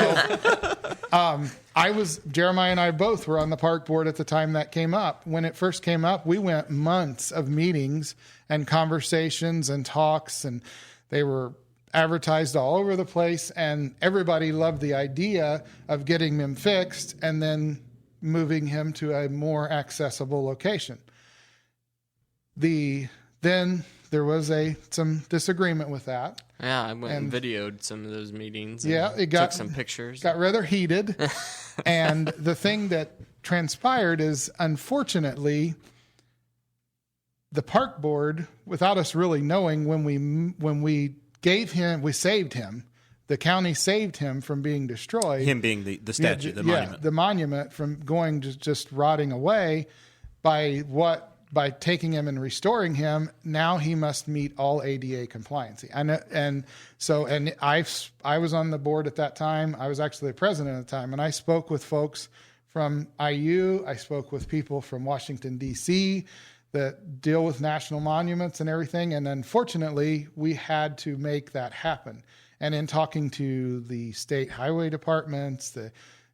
Jeremiah and I both were on the park board at the time that came up. When it first came up, we went months of meetings and conversations and talks, and they were advertised all over the place, and everybody loved the idea of getting him fixed and then moving him to a more accessible location. Then there was some disagreement with that. Yeah, I went and videoed some of those meetings. Took some pictures. Got rather heated. And the thing that transpired is, unfortunately, the park board, without us really knowing, when we saved him. The county saved him from being destroyed. Him being the statue, the monument. The monument from going to just rotting away by taking him and restoring him. Now he must meet all ADA compliance. I was on the board at that time. I was actually the president at the time, and I spoke with folks from IU. I spoke with people from Washington, D.C., that deal with national monuments and everything. And unfortunately, we had to make that happen. And in talking to the state highway departments,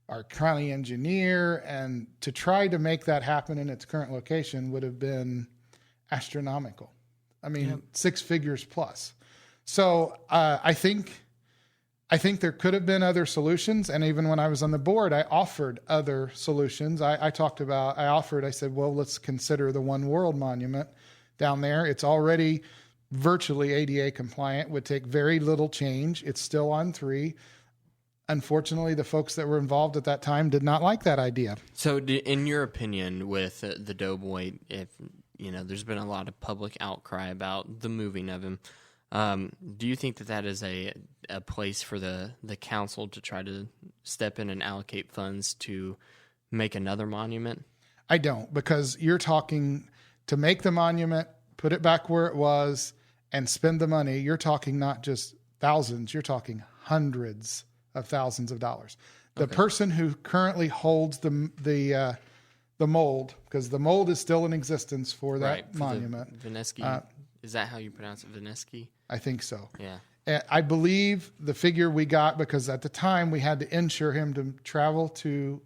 our county engineer, and to try to make that happen in its current location would have been astronomical. I mean, 6 figures plus. So I think there could have been other solutions. And even when I was on the board, I offered other solutions. I said, well, let's consider the One World Monument down there. It's already virtually ADA compliant, would take very little change. It's still on 3. Unfortunately, the folks that were involved at that time did not like that idea. So in your opinion, with the Doughboy, if there's been a lot of public outcry about the moving of him, do you think that is a place for the council to try to step in and allocate funds to make another monument? I don't, because you're talking to make the monument, put it back where it was, and spend the money. You're talking not just thousands, you're talking hundreds of thousands of dollars. The person who currently holds the mold, because the mold is still in existence for that monument. Vinesky. Is that how you pronounce it, Vinesky? I think so. Yeah. I believe the figure we got, because at the time we had to insure him to travel to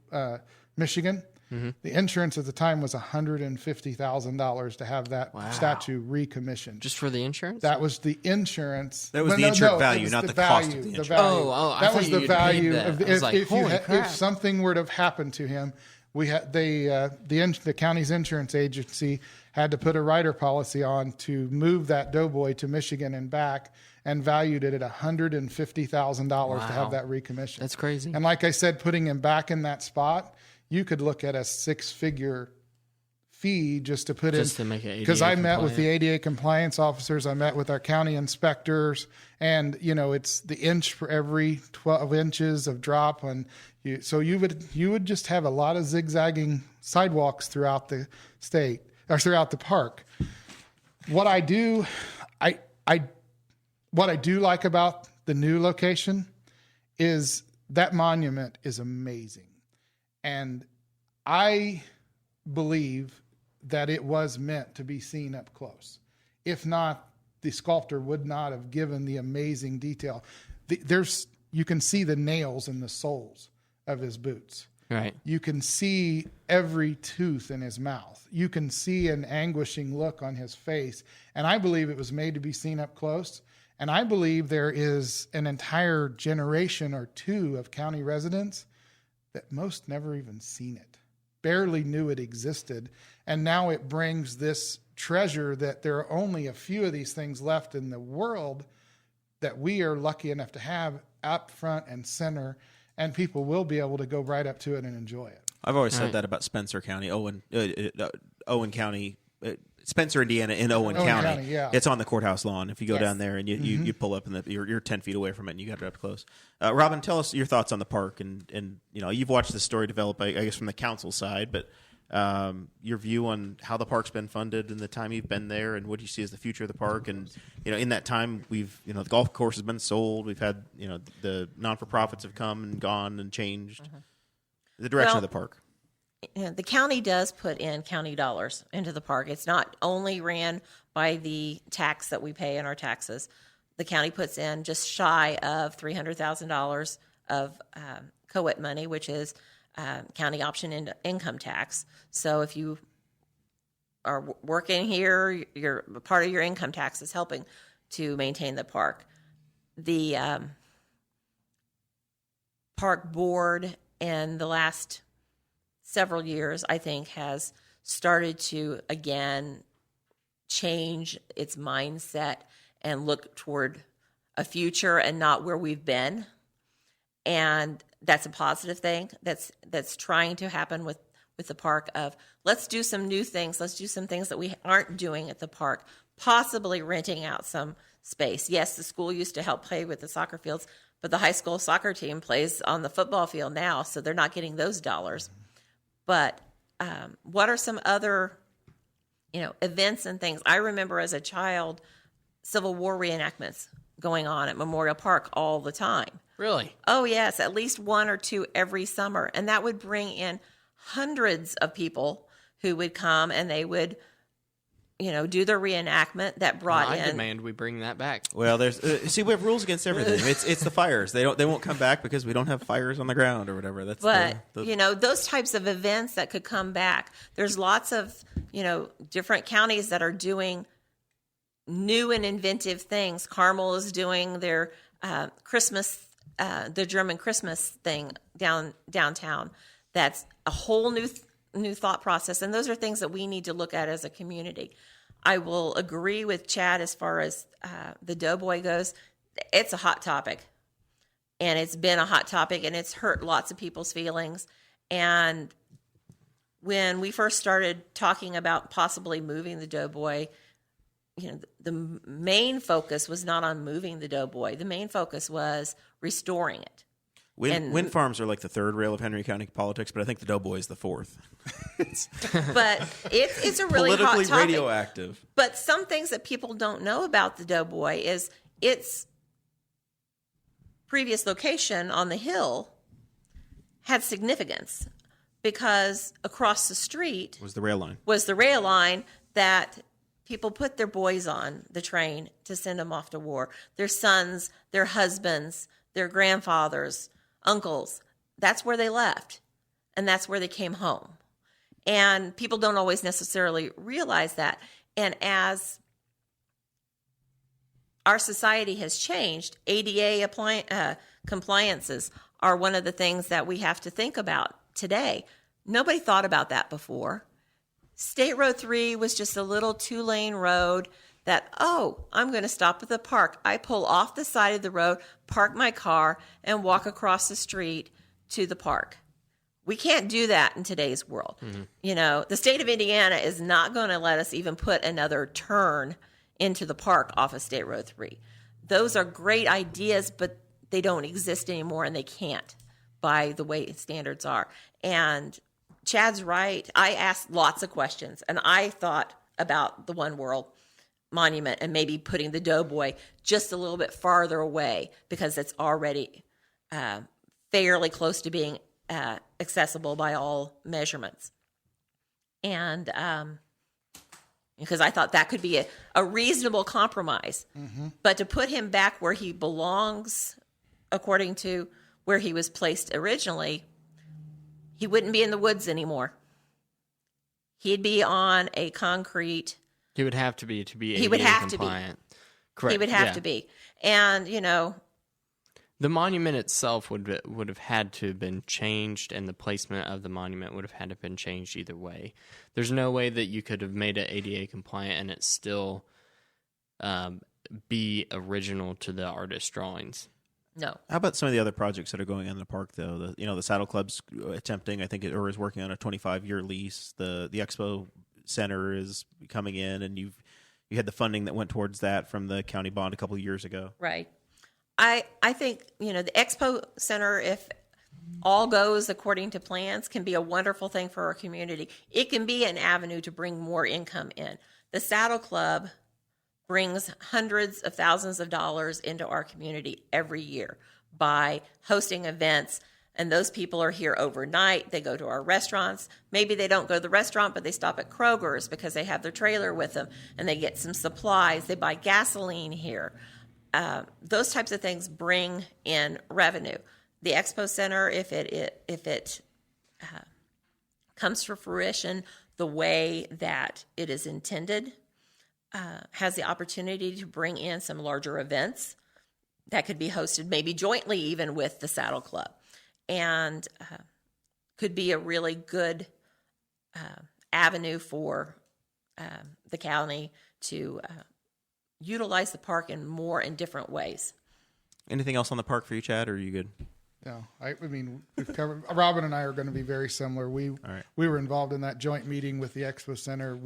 Michigan. Mm-hmm. The insurance at the time was $150,000 to have that statue recommissioned. Just for the insurance? That was the insurance. That was the insured value, not the cost of the insurance. That was the value of if something were to have happened to him. We had the county's insurance agency had to put a rider policy on to move that Doughboy to Michigan and back, and valued it at $150,000 to have that recommissioned. That's crazy. And like I said, putting him back in that spot, you could look at a 6-figure fee just to put just to make it ADA because I met with compliant. the ADA compliance officers. I met with our county inspectors, and it's the inch for every 12 inches of drop on you. So you would just have a lot of zigzagging sidewalks throughout the state or throughout the park. What I do like about the new location is that monument is amazing. And I believe that it was meant to be seen up close. If not, the sculptor would not have given the amazing detail. You can see the nails in the soles of his boots. Right. You can see every tooth in his mouth. You can see an anguishing look on his face. And I believe it was made to be seen up close. And I believe there is an entire generation or two of county residents that most never even seen it, barely knew it existed. And now it brings this treasure that there are only a few of these things left in the world that we are lucky enough to have up front and center, and people will be able to go right up to it and enjoy it. I've always said that about Spencer County, Owen County, Spencer, Indiana, in Owen County. Yeah. It's on the courthouse lawn. If you go down there and you pull up and you're 10 feet away from it and you got it up close. Robin, tell us your thoughts on the park, and you've watched the story develop, I guess, from the council side, but your view on how the park's been funded and the time you've been there, and what you see as the future of the park. And in that time, we've the golf course has been sold. We've had the non-for-profits have come and gone and changed the direction of the park. The county does put in county dollars into the park. It's not only ran by the tax that we pay in our taxes. The county puts in just shy of $300,000 of COIT money, which is county option income tax. So if you are working here, part of your income tax is helping to maintain the park. The park board in the last several years, I think, has started to, again, change its mindset and look toward a future and not where we've been. And that's a positive thing that's trying to happen with the park of, let's do some new things. Let's do some things that we aren't doing at the park, possibly renting out some space. Yes, the school used to help play with the soccer fields, but the high school soccer team plays on the football field now, so they're not getting those dollars. But what are some other, events and things? I remember as a child, Civil War reenactments going on at Memorial Park all the time. Really? Oh, yes, at least one or two every summer. And that would bring in hundreds of people who would come, and they would, do their reenactment that brought in. I demand we bring that back. Well, there's we have rules against everything. It's the fires. They won't come back because we don't have fires on the ground or whatever. That's those types of events that could come back. There's lots of different counties that are doing new and inventive things. Carmel is doing their Christmas, the German Christmas thing downtown. That's a whole new thought process, and those are things that we need to look at as a community. I will agree with Chad as far as the Doughboy goes. It's a hot topic, and it's been a hot topic, and it's hurt lots of people's feelings. And when we first started talking about possibly moving the Doughboy, the main focus was not on moving the Doughboy. The main focus was restoring it. Wind farms are like the third rail of Henry County politics, but I think the Doughboy is the fourth. But it's a really politically hot topic. Radioactive. But some things that people don't know about the Doughboy is its previous location on the hill had significance, because across the street was the rail line that people put their boys on the train to send them off to war. Their sons, their husbands, their grandfathers, uncles. That's where they left, and that's where they came home. And people don't always necessarily realize that. And as our society has changed, ADA compliances are one of the things that we have to think about today. Nobody thought about that before. State Road 3 was just a little 2-lane road that, I'm going to stop at the park. I pull off the side of the road, park my car, and walk across the street to the park. We can't do that in today's world. Mm-hmm. The state of Indiana is not going to let us even put another turn into the park off of State Road 3. Those are great ideas, but they don't exist anymore, and they can't by the way standards are. And Chad's right. I asked lots of questions, and I thought about the One World Monument and maybe putting the Doughboy just a little bit farther away, because it's already fairly close to being accessible by all measurements. And because I thought that could be a reasonable compromise. Mm-hmm. But to put him back where he belongs, according to where he was placed originally, he wouldn't be in the woods anymore. He'd be on a concrete. He would have to be He would have compliant. to be. Correct. He would have to be. And, the monument itself would have had to have been changed, and the placement of the monument would have had to have been changed either way. There's no way that you could have made it ADA compliant and it still be original to the artist's drawings. no. How about some of the other projects that are going on in the park, though? The Saddle Club's attempting, I think, or is working on a 25-year lease. The Expo Center is coming in, and you had the funding that went towards that from the county bond a couple of years ago. Right. I think, the Expo Center, if all goes according to plans, can be a wonderful thing for our community. It can be an avenue to bring more income in. The Saddle Club brings hundreds of thousands of dollars into our community every year by hosting events. And those people are here overnight. They go to our restaurants. Maybe they don't go to the restaurant, but they stop at Kroger's because they have their trailer with them, and they get some supplies. They buy gasoline here. Those types of things bring in revenue. The Expo Center, if it comes to fruition the way that it is intended, has the opportunity to bring in some larger events that could be hosted maybe jointly even with the Saddle Club, and could be a really good avenue for the county to utilize the park in different ways. Anything else on the park for you, Chad, or are you good? No, we've covered. Robin and I are going to be very similar. We were involved in that joint meeting with the Expo Center.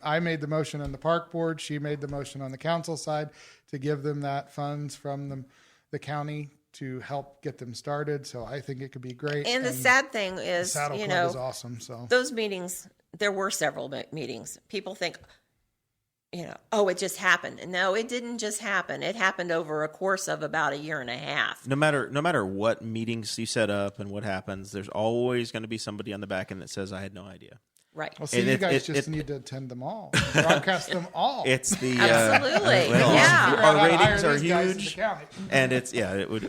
I made the motion on the park board. She made the motion on the council side to give them that funds from the county to help get them started. So I think it could be great. And the sad thing is, the Saddle Club is awesome. So those meetings, there were several meetings. People think, oh, it just happened. No, it didn't just happen. It happened over a course of about a year and a half. No matter what meetings you set up and what happens, there's always going to be somebody on the back end that says, I had no idea. Right. Well, so you guys just need to attend them all, broadcast them all. It's the absolutely, yeah. Our ratings are huge, and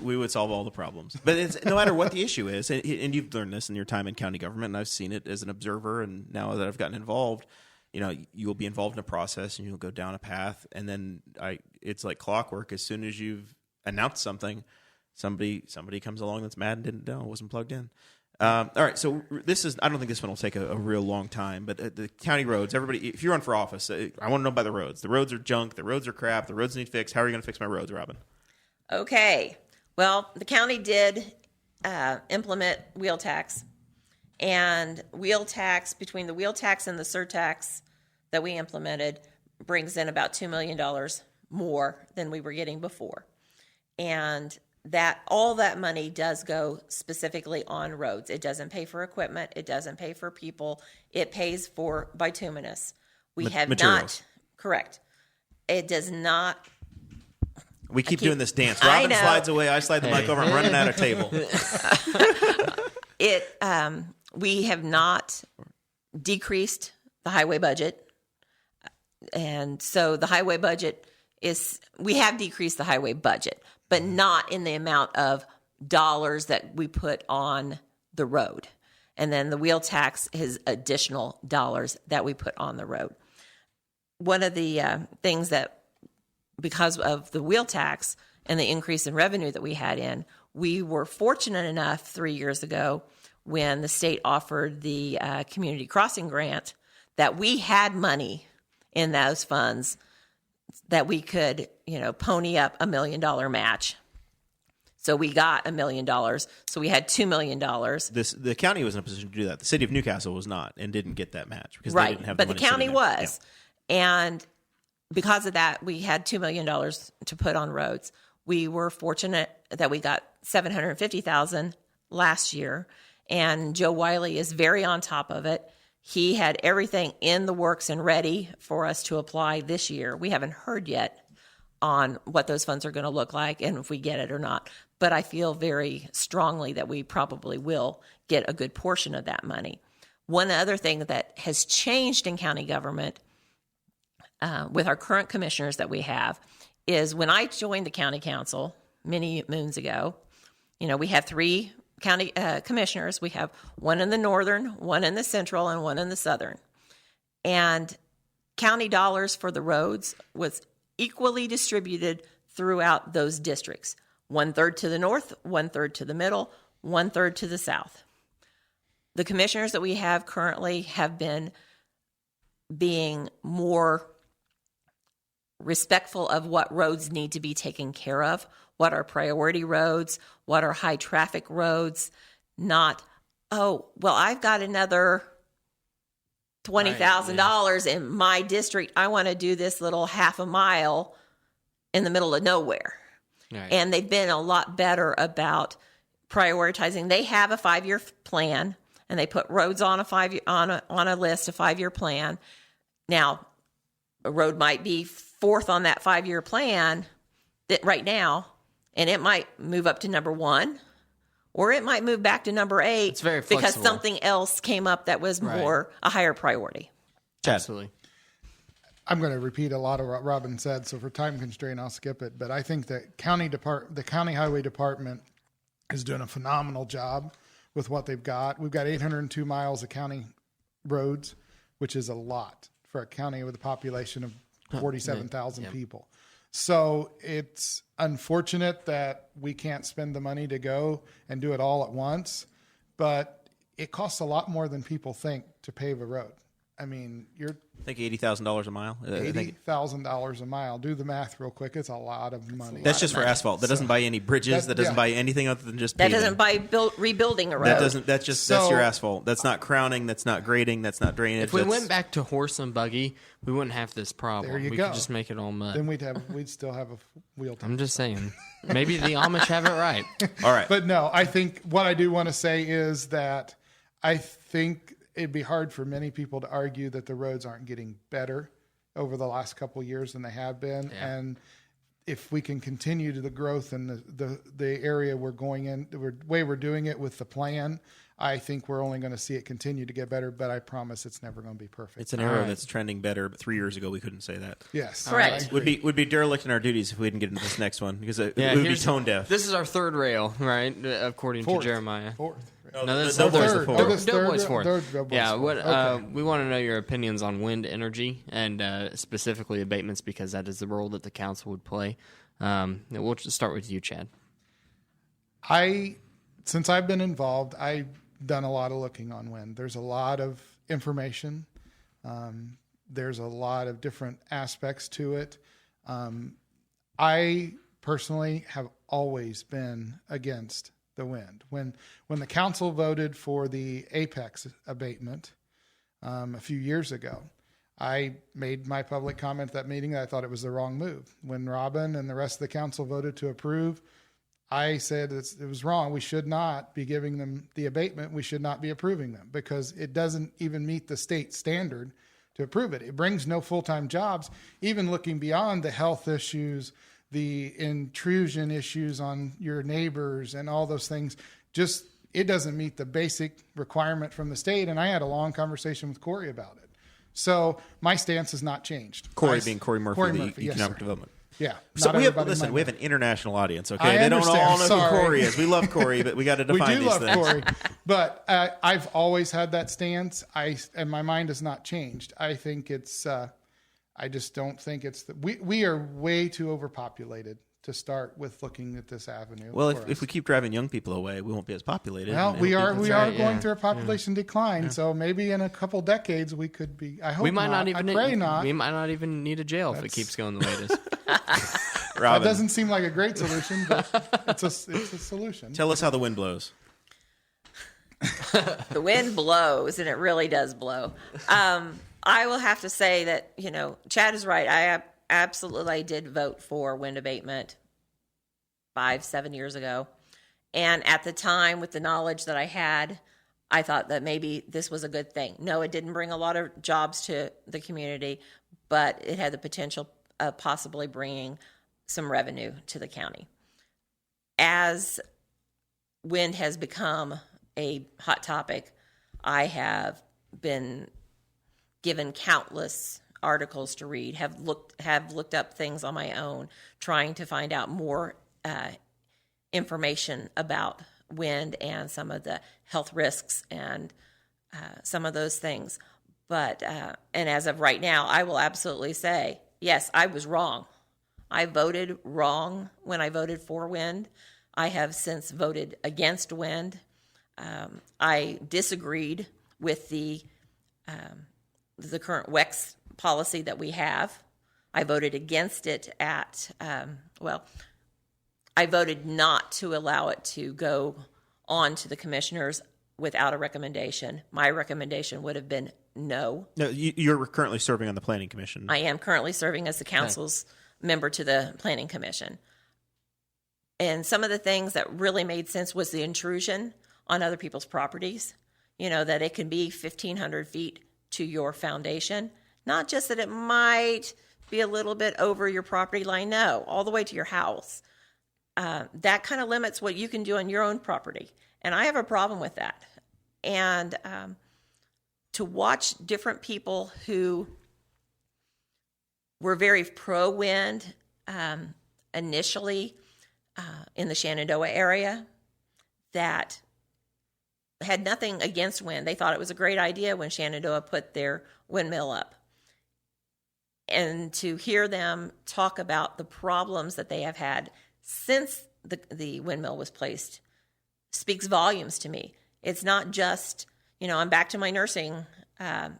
we would solve all the problems. But it's no matter what the issue is, and you've learned this in your time in county government, and I've seen it as an observer, and now that I've gotten involved, you'll be involved in a process, and you'll go down a path, and then it's like clockwork. As soon as you've announced something, somebody comes along that's mad and didn't know, wasn't plugged in. All right, so I don't think this one will take a real long time, but the county roads, everybody, if you run for office, I want to know about the roads. The roads are junk, the roads are crap, the roads need fixed. How are you going to fix my roads, Robin? Okay. Well, the county did implement wheel tax, and wheel tax, between the wheel tax and the surtax that we implemented, brings in about $2 million more than we were getting before. And that all that money does go specifically on roads. It doesn't pay for equipment. It doesn't pay for people. It pays for bituminous. We have materials. Not correct. It does not. We keep doing this dance. Robin slides away. I slide the mic over. I'm running out of table. We have not decreased the highway budget, and so the highway budget we have decreased the highway budget, but not in the amount of dollars that we put on the road. And then the wheel tax is additional dollars that we put on the road. One of the things that, because of the wheel tax and the increase in revenue that we had in, we were fortunate enough 3 years ago when the state offered the community crossing grant that we had money in those funds that we could, pony up $1 million match. So we got $1 million. So we had $2 million. The county was in a position to do that. The city of Newcastle was not and didn't get that match because right. They didn't have but the money. The county was. Yeah. And because of that, we had $2 million to put on roads. We were fortunate that we got $750,000 last year. And Joe Wiley is very on top of it. He had everything in the works and ready for us to apply this year. We haven't heard yet on what those funds are going to look like and if we get it or not. But I feel very strongly that we probably will get a good portion of that money. One other thing that has changed in county government with our current commissioners that we have is when I joined the county council many moons ago, we have 3 county commissioners. We have one in the northern, one in the central, and one in the southern. And county dollars for the roads was equally distributed throughout those districts. 1/3 to the north, 1/3 to the middle, 1/3 to the south. The commissioners that we have currently have been being more respectful of what roads need to be taken care of, what are priority roads, what are high traffic roads, not, oh, well, I've got another $20,000 in my district. I want to do this little half a mile in the middle of nowhere. Right. And they've been a lot better about prioritizing. They have a 5-year plan, and they put roads on a list, a 5-year plan. Now, a road might be fourth on that 5-year plan right now, and it might move up to number 1, or it might move back to number 8. It's very because flexible. something else came up that was more a higher priority. Chad. Absolutely. I'm going to repeat a lot of what Robin said, so for time constraint, I'll skip it. But I think that the county highway department is doing a phenomenal job with what they've got. We've got 802 miles of county roads, which is a lot for a county with a population of 47,000 people. So it's unfortunate that we can't spend the money to go and do it all at once, but it costs a lot more than people think to pave a road. I mean, you're I think $80,000 a mile. $80,000 a mile. Do the math real quick. It's a lot of money. That's just for asphalt. That doesn't buy any bridges. That doesn't buy anything other than just That paving. doesn't buy rebuilding a road. That doesn't. That's just that's your asphalt. That's not crowning. That's not grading. That's not drainage. If we went back to horse and buggy, we wouldn't have this problem. There you we go. could just make it all mud. Then we'd still have a wheel time. I'm just saying. Maybe the Amish have it right. All right. But no, I think what I do want to say is that I think it'd be hard for many people to argue that the roads aren't getting better over the last couple of years than they have been. Yeah. And if we can continue to the growth in the area we're going in, the way we're doing it with the plan, I think we're only going to see it continue to get better, but I promise it's never going to be perfect. It's an arrow that's trending better, but 3 years ago we couldn't say that. Yes. Correct. I agree. Would be derelict in our duties if we didn't get into this next one because it would be tone deaf. This is our third rail, right? According Fourth. to Jeremiah. Fourth. No, that's Doughboy's the third. fourth. Oh, this Doughboy's third- fourth. Doughboy's Yeah, fourth. what Okay. we want to know your opinions on wind energy and specifically abatements because that is the role that the council would play. We'll just start with you, Chad. Since I've been involved, I've done a lot of looking on wind. There's a lot of information. There's a lot of different aspects to it. I personally have always been against the wind. When the council voted for the apex abatement a few years ago, I made my public comment at that meeting that I thought it was the wrong move. When Robin and the rest of the council voted to approve, I said it was wrong. We should not be giving them the abatement. We should not be approving them because it doesn't even meet the state standard to approve it. It brings no full-time jobs, even looking beyond the health issues, the intrusion issues on your neighbors and all those things. Just, it doesn't meet the basic requirement from the state. And I had a long conversation with Corey about it. So my stance has not changed. Corey being Corey Murphy, the yes, Economic sir. Development. Yeah. So not we have everybody might we have know. an international audience. Okay, I they don't understand. all know Sorry. who Corey is. We love Corey, but we got to We define do these love things. Corey, but I've always had that stance. And my mind has not changed. I think it's. I just don't think it's. We are way too overpopulated to start with looking at this avenue. Well, for if us. we keep driving young people away, we won't be as populated. Well, and we it'll are be- we right, are going yeah. through a population decline. So maybe in a couple decades we could be. I hope We might not even. I pray not. We might not even need a jail if it keeps going the way it is. That Robin, doesn't seem like a great solution, but it's a solution. tell us how the wind blows. The wind blows, and it really does blow. I will have to say that, Chad is right. I absolutely did vote for wind abatement 5-7 years ago. And at the time, with the knowledge that I had, I thought that maybe this was a good thing. No, it didn't bring a lot of jobs to the community, but it had the potential of possibly bringing some revenue to the county. As wind has become a hot topic, I have been given countless articles to read, have looked up things on my own, trying to find out more information about wind and some of the health risks and some of those things. But and as of right now, I will absolutely say, yes, I was wrong. I voted wrong when I voted for wind. I have since voted against wind. I disagreed with the current WEX policy that we have. I voted against it I voted not to allow it to go on to the commissioners without a recommendation. My recommendation would have been no. No, you're currently serving on the Planning Commission. I am currently serving as the council's member to the Planning Commission. And some of the things that really made sense was the intrusion on other people's properties. You know, that it can be 1,500 feet to your foundation. Not just that it might be a little bit over your property line. No, all the way to your house. That kind of limits what you can do on your own property. And I have a problem with that. And to watch different people who were very pro-wind initially in the Shenandoah area that had nothing against wind. They thought it was a great idea when Shenandoah put their windmill up. And to hear them talk about the problems that they have had since the windmill was placed speaks volumes to me. It's not just, I'm back to my nursing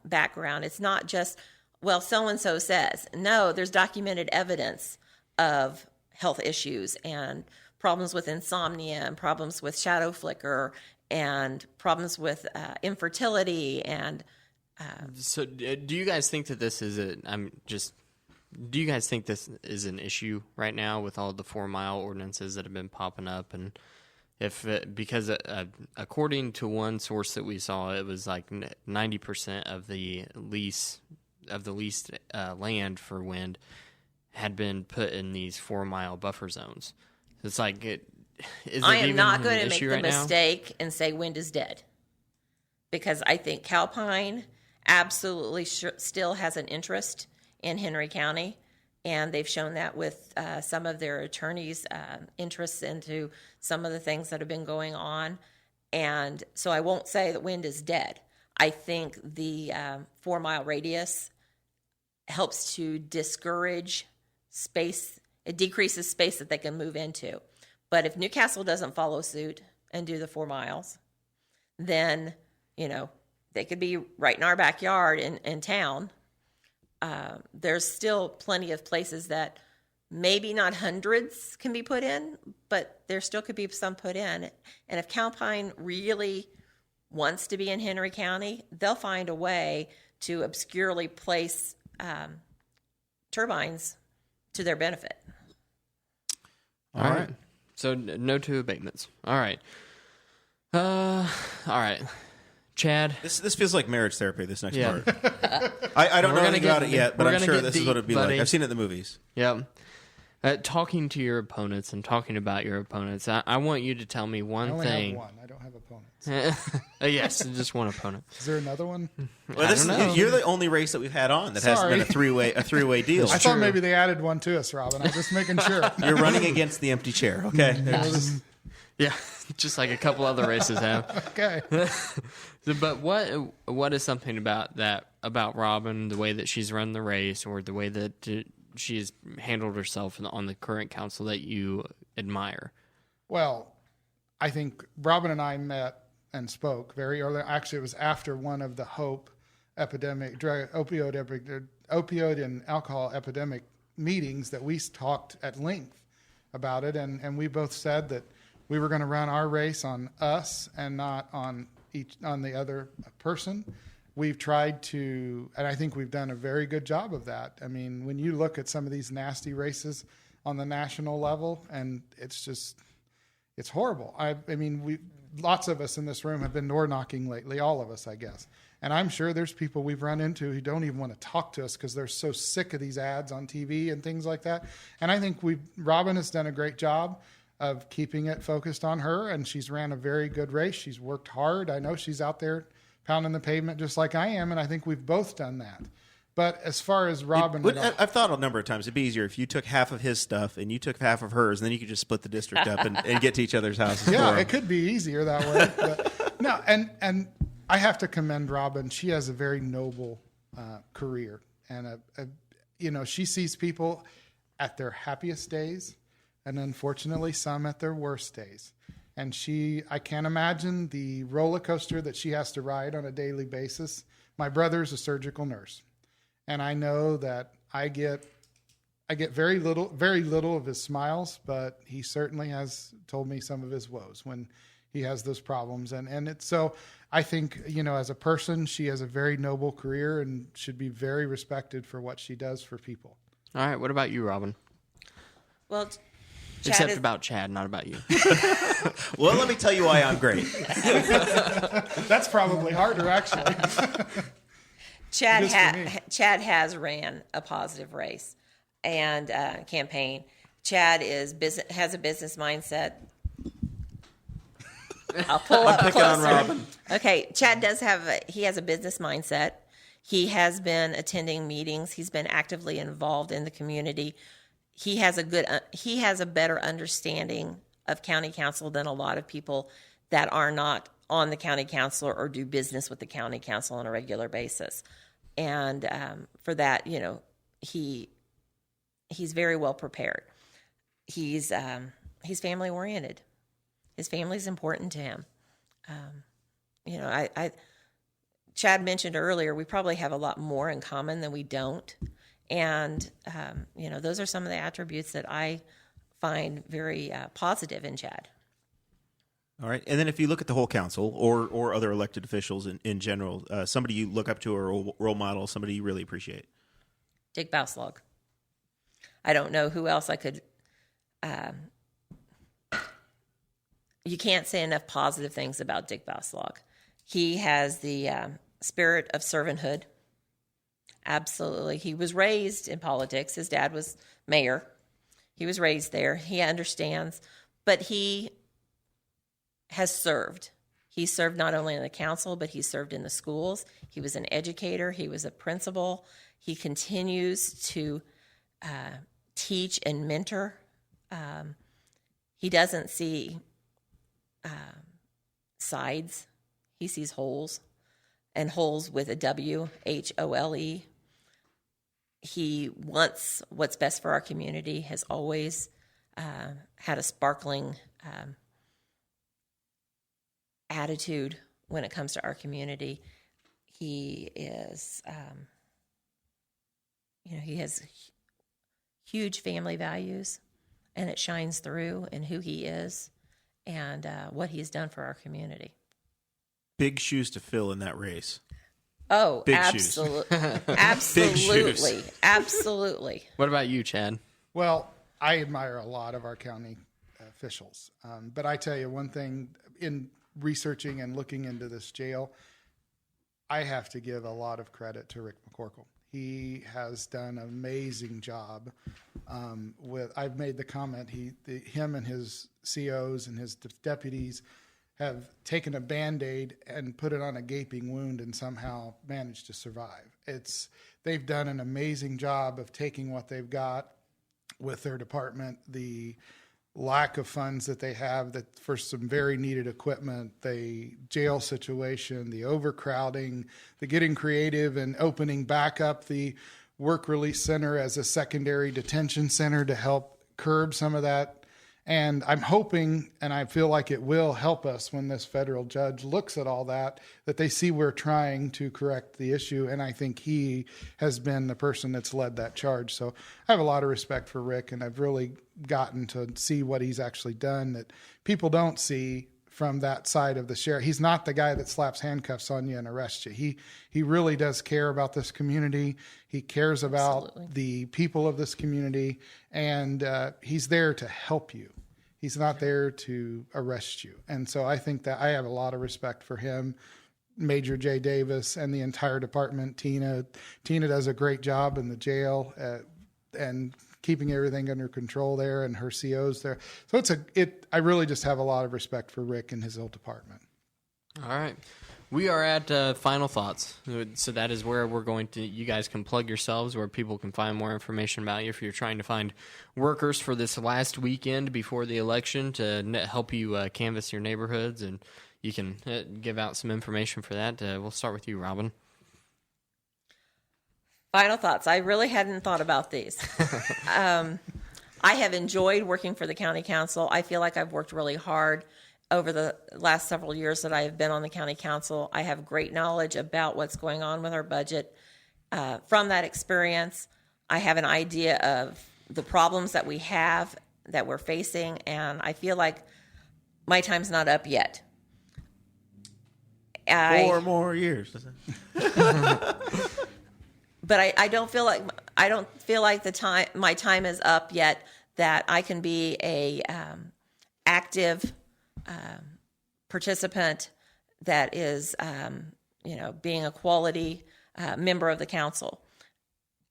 background. It's not just, well, so-and-so says. No, there's documented evidence of health issues and problems with insomnia and problems with shadow flicker and problems with infertility. And so do you guys think that this is do you guys think this is an issue right now with all the 4 mile ordinances that have been popping up? And because according to one source that we saw, it was like 90% of the leased land for wind had been put in these 4 mile buffer zones. It's like I am not going to make the mistake and say wind is dead, because I think Calpine absolutely still has an interest in Henry County, and they've shown that with some of their attorneys' interests into some of the things that have been going on. And so I won't say that wind is dead. I think the 4 mile radius helps to discourage space. It decreases space that they can move into. But if Newcastle doesn't follow suit and do the 4 miles, then, they could be right in our backyard in town. There's still plenty of places that maybe not hundreds can be put in, but there still could be some put in. And if Calpine really wants to be in Henry County, they'll find a way to obscurely place turbines to their benefit. All right. So no to abatements. All right. All right. Chad? This feels like marriage therapy, this next part. I don't know anything about it yet, but I'm sure this is what it'd be like. I've seen it in the movies. Yeah. Talking to your opponents and talking about your opponents, I want you to tell me one thing. I only have one. I don't have opponents. Yes, just one opponent. Is there another one? Well, you're the only race that we've had on that hasn't been a three-way deal. I thought maybe they added one to us, Robin. I'm just making sure. You're running against the empty chair, okay? Yeah, just like a couple other races have. Okay. But what is something about Robin, the way that she's run the race, or the way that she's handled herself on the current council that you admire? Well, I think Robin and I met and spoke very early. Actually, it was after one of the HOPE epidemic, opioid and alcohol epidemic meetings that we talked at length about it, and we both said that we were going to run our race on us and not on the other person. We've tried to, and I think we've done a very good job of that. I mean, when you look at some of these nasty races on the national level, and it's horrible. I mean, lots of us in this room have been door knocking lately, all of us, I guess. And I'm sure there's people we've run into who don't even want to talk to us because they're so sick of these ads on TV and things like that. And I think Robin has done a great job of keeping it focused on her, and she's ran a very good race. She's worked hard. I know she's out there pounding the pavement just like I am, and I think we've both done that. But as far as Robin... I've thought a number of times it'd be easier if you took half of his stuff and you took half of hers, and then you could just split the district up and get to each other's houses. Yeah, it could be easier that way. But, no, and I have to commend Robin. She has a very noble career, and she sees people at their happiest days, and unfortunately some at their worst days. And I can't imagine the roller coaster that she has to ride on a daily basis. My brother's a surgical nurse, and I know that I get very little of his smiles, but he certainly has told me some of his woes when he has those problems. And it's so I think, as a person, she has a very noble career and should be very respected for what she does for people. All right. What about you, Robin? Well, Except about Chad, not about you. Well, let me tell you why I'm great. That's probably harder, actually. Chad has ran a positive race and campaign. Chad has a business mindset. I'll pull up picking closer. on Robin. Okay, Chad has a business mindset. He has been attending meetings. He's been actively involved in the community. He has a better understanding of county council than a lot of people that are not on the county council or do business with the county council on a regular basis. And for that, he's very well prepared. He's family oriented. His family's important to him. Chad mentioned earlier, we probably have a lot more in common than we don't. And, those are some of the attributes that I find very positive in Chad. All right. And then if you look at the whole council or other elected officials in general, somebody you look up to or a role model, somebody you really appreciate. Dick Bauslog. I don't know who else I could. You can't say enough positive things about Dick Bauslog. He has the spirit of servanthood. Absolutely. He was raised in politics. His dad was mayor. He was raised there. He understands. But he has served. He served not only in the council, but he served in the schools. He was an educator. He was a principal. He continues to teach and mentor. He doesn't see sides. He sees holes, and holes with a W-H-O-L-E. He wants what's best for our community, has always had a sparkling attitude when it comes to our community. He is, he has huge family values, and it shines through in who he is and what he's done for our community. Big shoes to fill in that race. Oh, Big absolutely. shoes. Absolutely. Absolutely. What about you, Chad? Well, I admire a lot of our county officials. But I tell you one thing, in researching and looking into this jail, I have to give a lot of credit to Rick McCorkle. He has done an amazing job. I've made the comment, him and his COs and his deputies have taken a Band-Aid and put it on a gaping wound and somehow managed to survive. They've done an amazing job of taking what they've got with their department, the lack of funds that they have for some very needed equipment, the jail situation, the overcrowding, the getting creative and opening back up the work release center as a secondary detention center to help curb some of that. And I'm hoping, and I feel like it will help us when this federal judge looks at all that they see we're trying to correct the issue. And I think he has been the person that's led that charge. So I have a lot of respect for Rick, and I've really gotten to see what he's actually done that people don't see from that side of the sheriff. He's not the guy that slaps handcuffs on you and arrests you. He really does care about this community. He cares about the people of this community, and he's there to help you. He's not there to arrest you. And so I think that I have a lot of respect for him, Major Jay Davis, and the entire department. Tina does a great job in the jail and keeping everything under control there, and her COs there. So I really just have a lot of respect for Rick and his whole department. All right. We are at final thoughts. So that is where you guys can plug yourselves, where people can find more information about you if you're trying to find workers for this last weekend before the election to help you canvass your neighborhoods, and you can give out some information for that. We'll start with you, Robin. Final thoughts. I really hadn't thought about these. I have enjoyed working for the county council. I feel like I've worked really hard over the last several years that I have been on the county council. I have great knowledge about what's going on with our budget. From that experience, I have an idea of the problems that we have, that we're facing, and I feel like my time's not up yet. 4 more years. But I don't feel like my time is up yet, that I can be a active participant that is being a quality member of the council.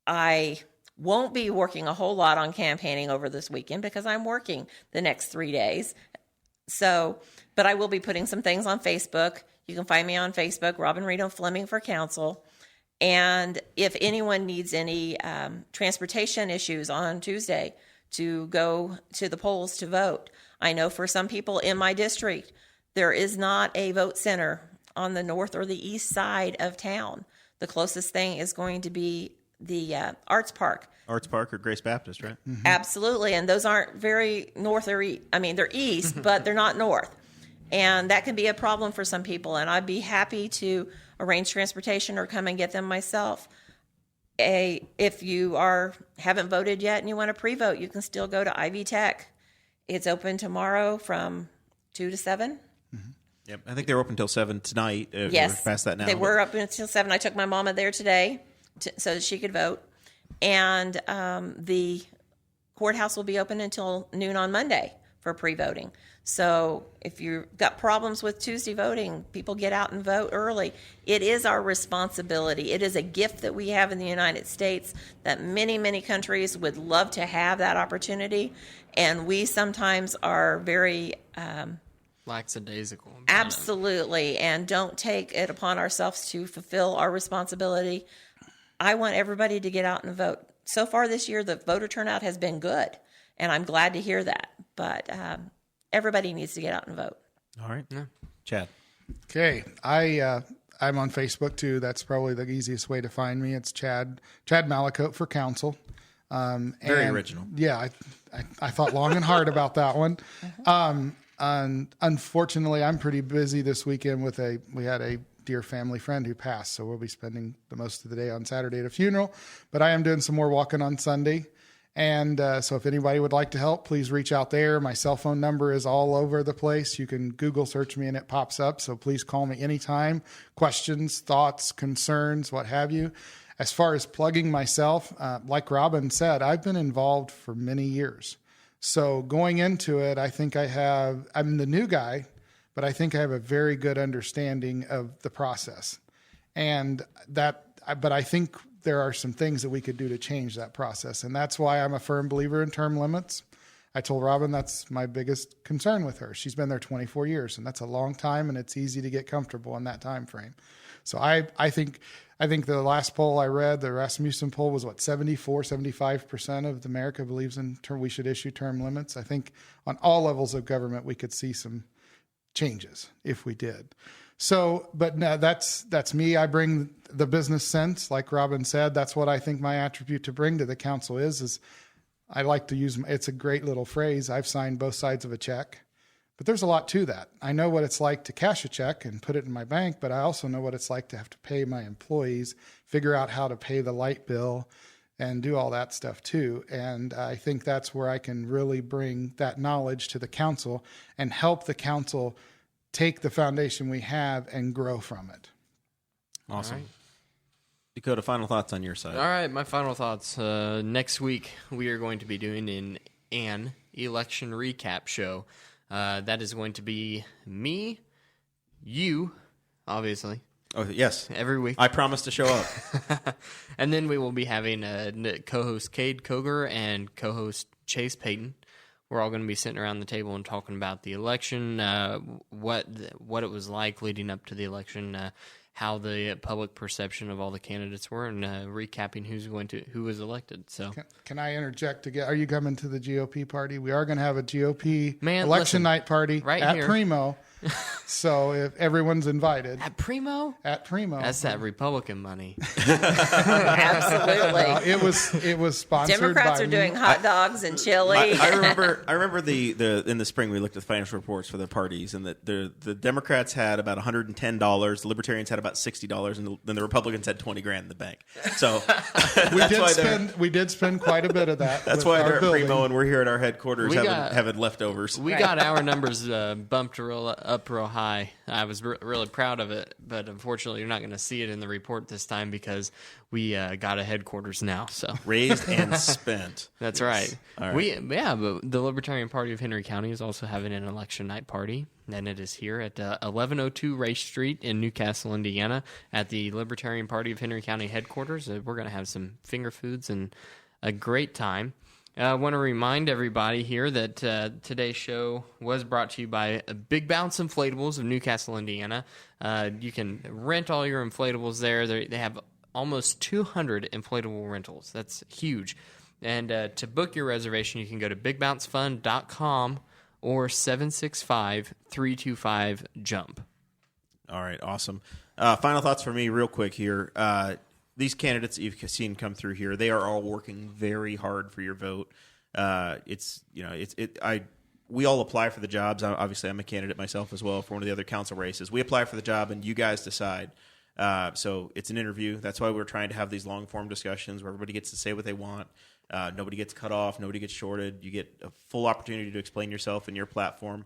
I won't be working a whole lot on campaigning over this weekend because I'm working the next 3 days. So, but I will be putting some things on Facebook. You can find me on Facebook, Robin Reno-Fleming for council. And if anyone needs any transportation issues on Tuesday to go to the polls to vote, I know for some people in my district, there is not a vote center on the north or the east side of town. The closest thing is going to be the Arts Park. Arts Park or Grace Baptist, right? Mm-hmm. Absolutely. And those aren't very north or east. I mean, they're east, but they're not north. And that can be a problem for some people. And I'd be happy to arrange transportation or come and get them myself. If you haven't voted yet and you want to pre-vote, you can still go to Ivy Tech. It's open tomorrow from 2 to 7. Mm-hmm. Yep, I think they're open until 7 tonight. Yes, we're past that now. They were up until 7. I took my mama there today so that she could vote. And the courthouse will be open until noon on Monday for pre-voting. So if you've got problems with Tuesday voting, people get out and vote early. It is our responsibility. It is a gift that we have in the United States that many, many countries would love to have that opportunity. And we sometimes are very lackadaisical. Absolutely. And don't take it upon ourselves to fulfill our responsibility. I want everybody to get out and vote. So far this year, the voter turnout has been good, and I'm glad to hear that. But everybody needs to get out and vote. All right. Yeah. Chad. Okay. I'm on Facebook too. That's probably the easiest way to find me. It's Chad Malicoat for council. Very original. Yeah. I thought long and hard about that one. And unfortunately, I'm pretty busy this weekend we had a dear family friend who passed. So we'll be spending the most of the day on Saturday at a funeral, but I am doing some more walking on Sunday. And so if anybody would like to help, please reach out there. My cell phone number is all over the place. You can Google search me and it pops up. So please call me anytime. Questions, thoughts, concerns, what have you. As far as plugging myself, like Robin said, I've been involved for many years. So going into it, I think I'm the new guy, but I think I have a very good understanding of the process. But I think there are some things that we could do to change that process. And that's why I'm a firm believer in term limits. I told Robin that's my biggest concern with her. She's been there 24 years, and that's a long time, and it's easy to get comfortable in that time frame. So I think the last poll I read, the Rasmussen poll, was 75% of America believes we should issue term limits. I think on all levels of government we could see some changes if we did. So, but no, that's me. I bring the business sense, like Robin said. That's what I think my attribute to bring to the council is I like to use, it's a great little phrase. I've signed both sides of a check, but there's a lot to that. I know what it's like to cash a check and put it in my bank, but I also know what it's like to have to pay my employees, figure out how to pay the light bill, and do all that stuff too. And I think that's where I can really bring that knowledge to the council and help the council take the foundation we have and grow from it. Awesome. Right. Dakota, final thoughts on your side. All right, my final thoughts. Next week, we are going to be doing an election recap show. That is going to be me, you, obviously. Oh, yes. Every week. I promise to show up. And then we will be having co-host Cade Koger and co-host Chase Payton. We're all going to be sitting around the table and talking about the election, what it was like leading up to the election, how the public perception of all the candidates were, and recapping who was elected. So, can I interject again? Are you coming to the GOP party? We are going to have a GOP election listen, night party right at here. Primo. So if everyone's invited At Primo? at Primo. That's that Republican money. Absolutely. It was sponsored Democrats by are doing hot dogs and chili. I remember the in the spring we looked at the financial reports for the parties, and the Democrats had about $110, the Libertarians had about $60, and then the Republicans had $20,000 in the bank. So we did spend quite a bit of that. that's with why our they're at building. Primo, and we're here at our headquarters We having leftovers. We got our numbers bumped real high. I was really proud of it, but unfortunately, you're not going to see it in the report this time because we got a headquarters now. So Raised and spent. that's right. All right. But the Libertarian Party of Henry County is also having an election night party, and it is here at 1102 Race Street in Newcastle, Indiana, at the Libertarian Party of Henry County headquarters. We're going to have some finger foods and a great time. I want to remind everybody here that today's show was brought to you by Big Bounce Inflatables of Newcastle, Indiana. You can rent all your inflatables there. They have almost 200 inflatable rentals. That's huge. And to book your reservation, you can go to bigbouncefund.com or 765-325-JUMP. All right, awesome. Final thoughts for me real quick here. These candidates that you've seen come through here, they are all working very hard for your vote. We all apply for the jobs. Obviously, I'm a candidate myself as well for one of the other council races. We apply for the job, and you guys decide. So it's an interview. That's why we're trying to have these long-form discussions where everybody gets to say what they want. Nobody gets cut off. Nobody gets shorted. You get a full opportunity to explain yourself and your platform.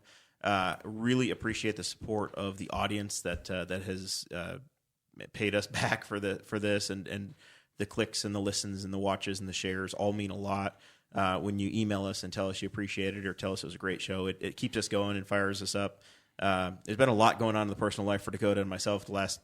Really appreciate the support of the audience that has paid us back for this, and the clicks and the listens and the watches and the shares all mean a lot. When you email us and tell us you appreciate it or tell us it was a great show, it keeps us going and fires us up. There's been a lot going on in the personal life for Dakota and myself the last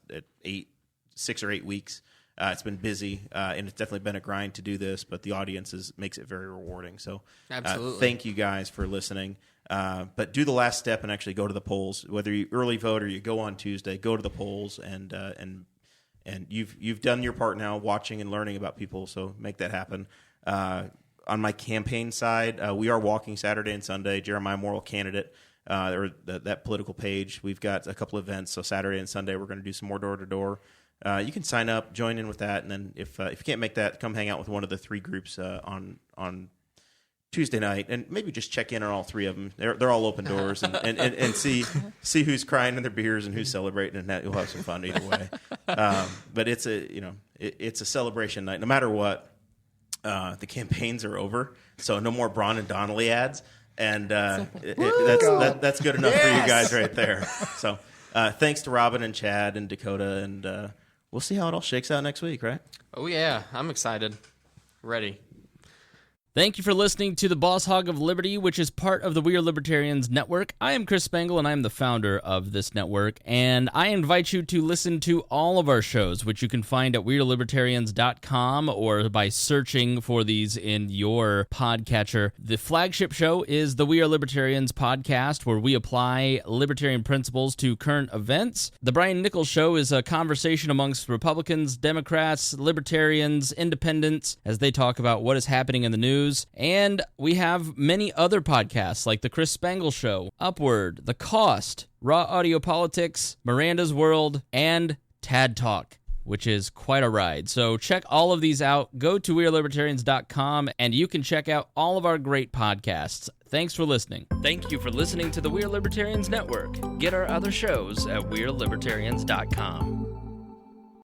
6 or 8 weeks. It's been busy, and it's definitely been a grind to do this, but the audience makes it very rewarding. So Absolutely. Thank you guys for listening. But do the last step and actually go to the polls. Whether you early vote or you go on Tuesday, go to the polls, and you've done your part now, watching and learning about people. So make that happen. On my campaign side, we are walking Saturday and Sunday. Jeremiah Morrill candidate, or that political page. We've got a couple events. So Saturday and Sunday, we're going to do some more door to door. You can sign up, join in with that, and then if you can't make that, come hang out with one of the 3 groups on Tuesday night, and maybe just check in on all 3 of them. They're all open doors, and see who's crying in their beers and who's celebrating, and that you'll have some fun either way. But it's a celebration night, no matter what. The campaigns are over, so no more Braun and Donnelly ads, and that's good enough for you guys right there. So thanks to Robin and Chad and Dakota, and we'll see how it all shakes out next week, right? Oh, yeah. I'm excited. Ready. Thank you for listening to the Boss Hog of Liberty, which is part of the We Are Libertarians Network. I am Chris Spangle, and I am the founder of this network, and I invite you to listen to all of our shows, which you can find at WeAreLibertarians.com or by searching for these in your podcatcher. The flagship show is the We Are Libertarians podcast, where we apply libertarian principles to current events. The Brian Nichols Show is a conversation amongst Republicans, Democrats, Libertarians, Independents, as they talk about what is happening in the news. And we have many other podcasts like The Chris Spangle Show, Upward, The Cost, Raw Audio Politics, Miranda's World, and Tad Talk, which is quite a ride. So check all of these out. Go to WeAreLibertarians.com, and you can check out all of our great podcasts. Thanks for listening. Thank you for listening to the We Are Libertarians Network. Get our other shows at WeAreLibertarians.com.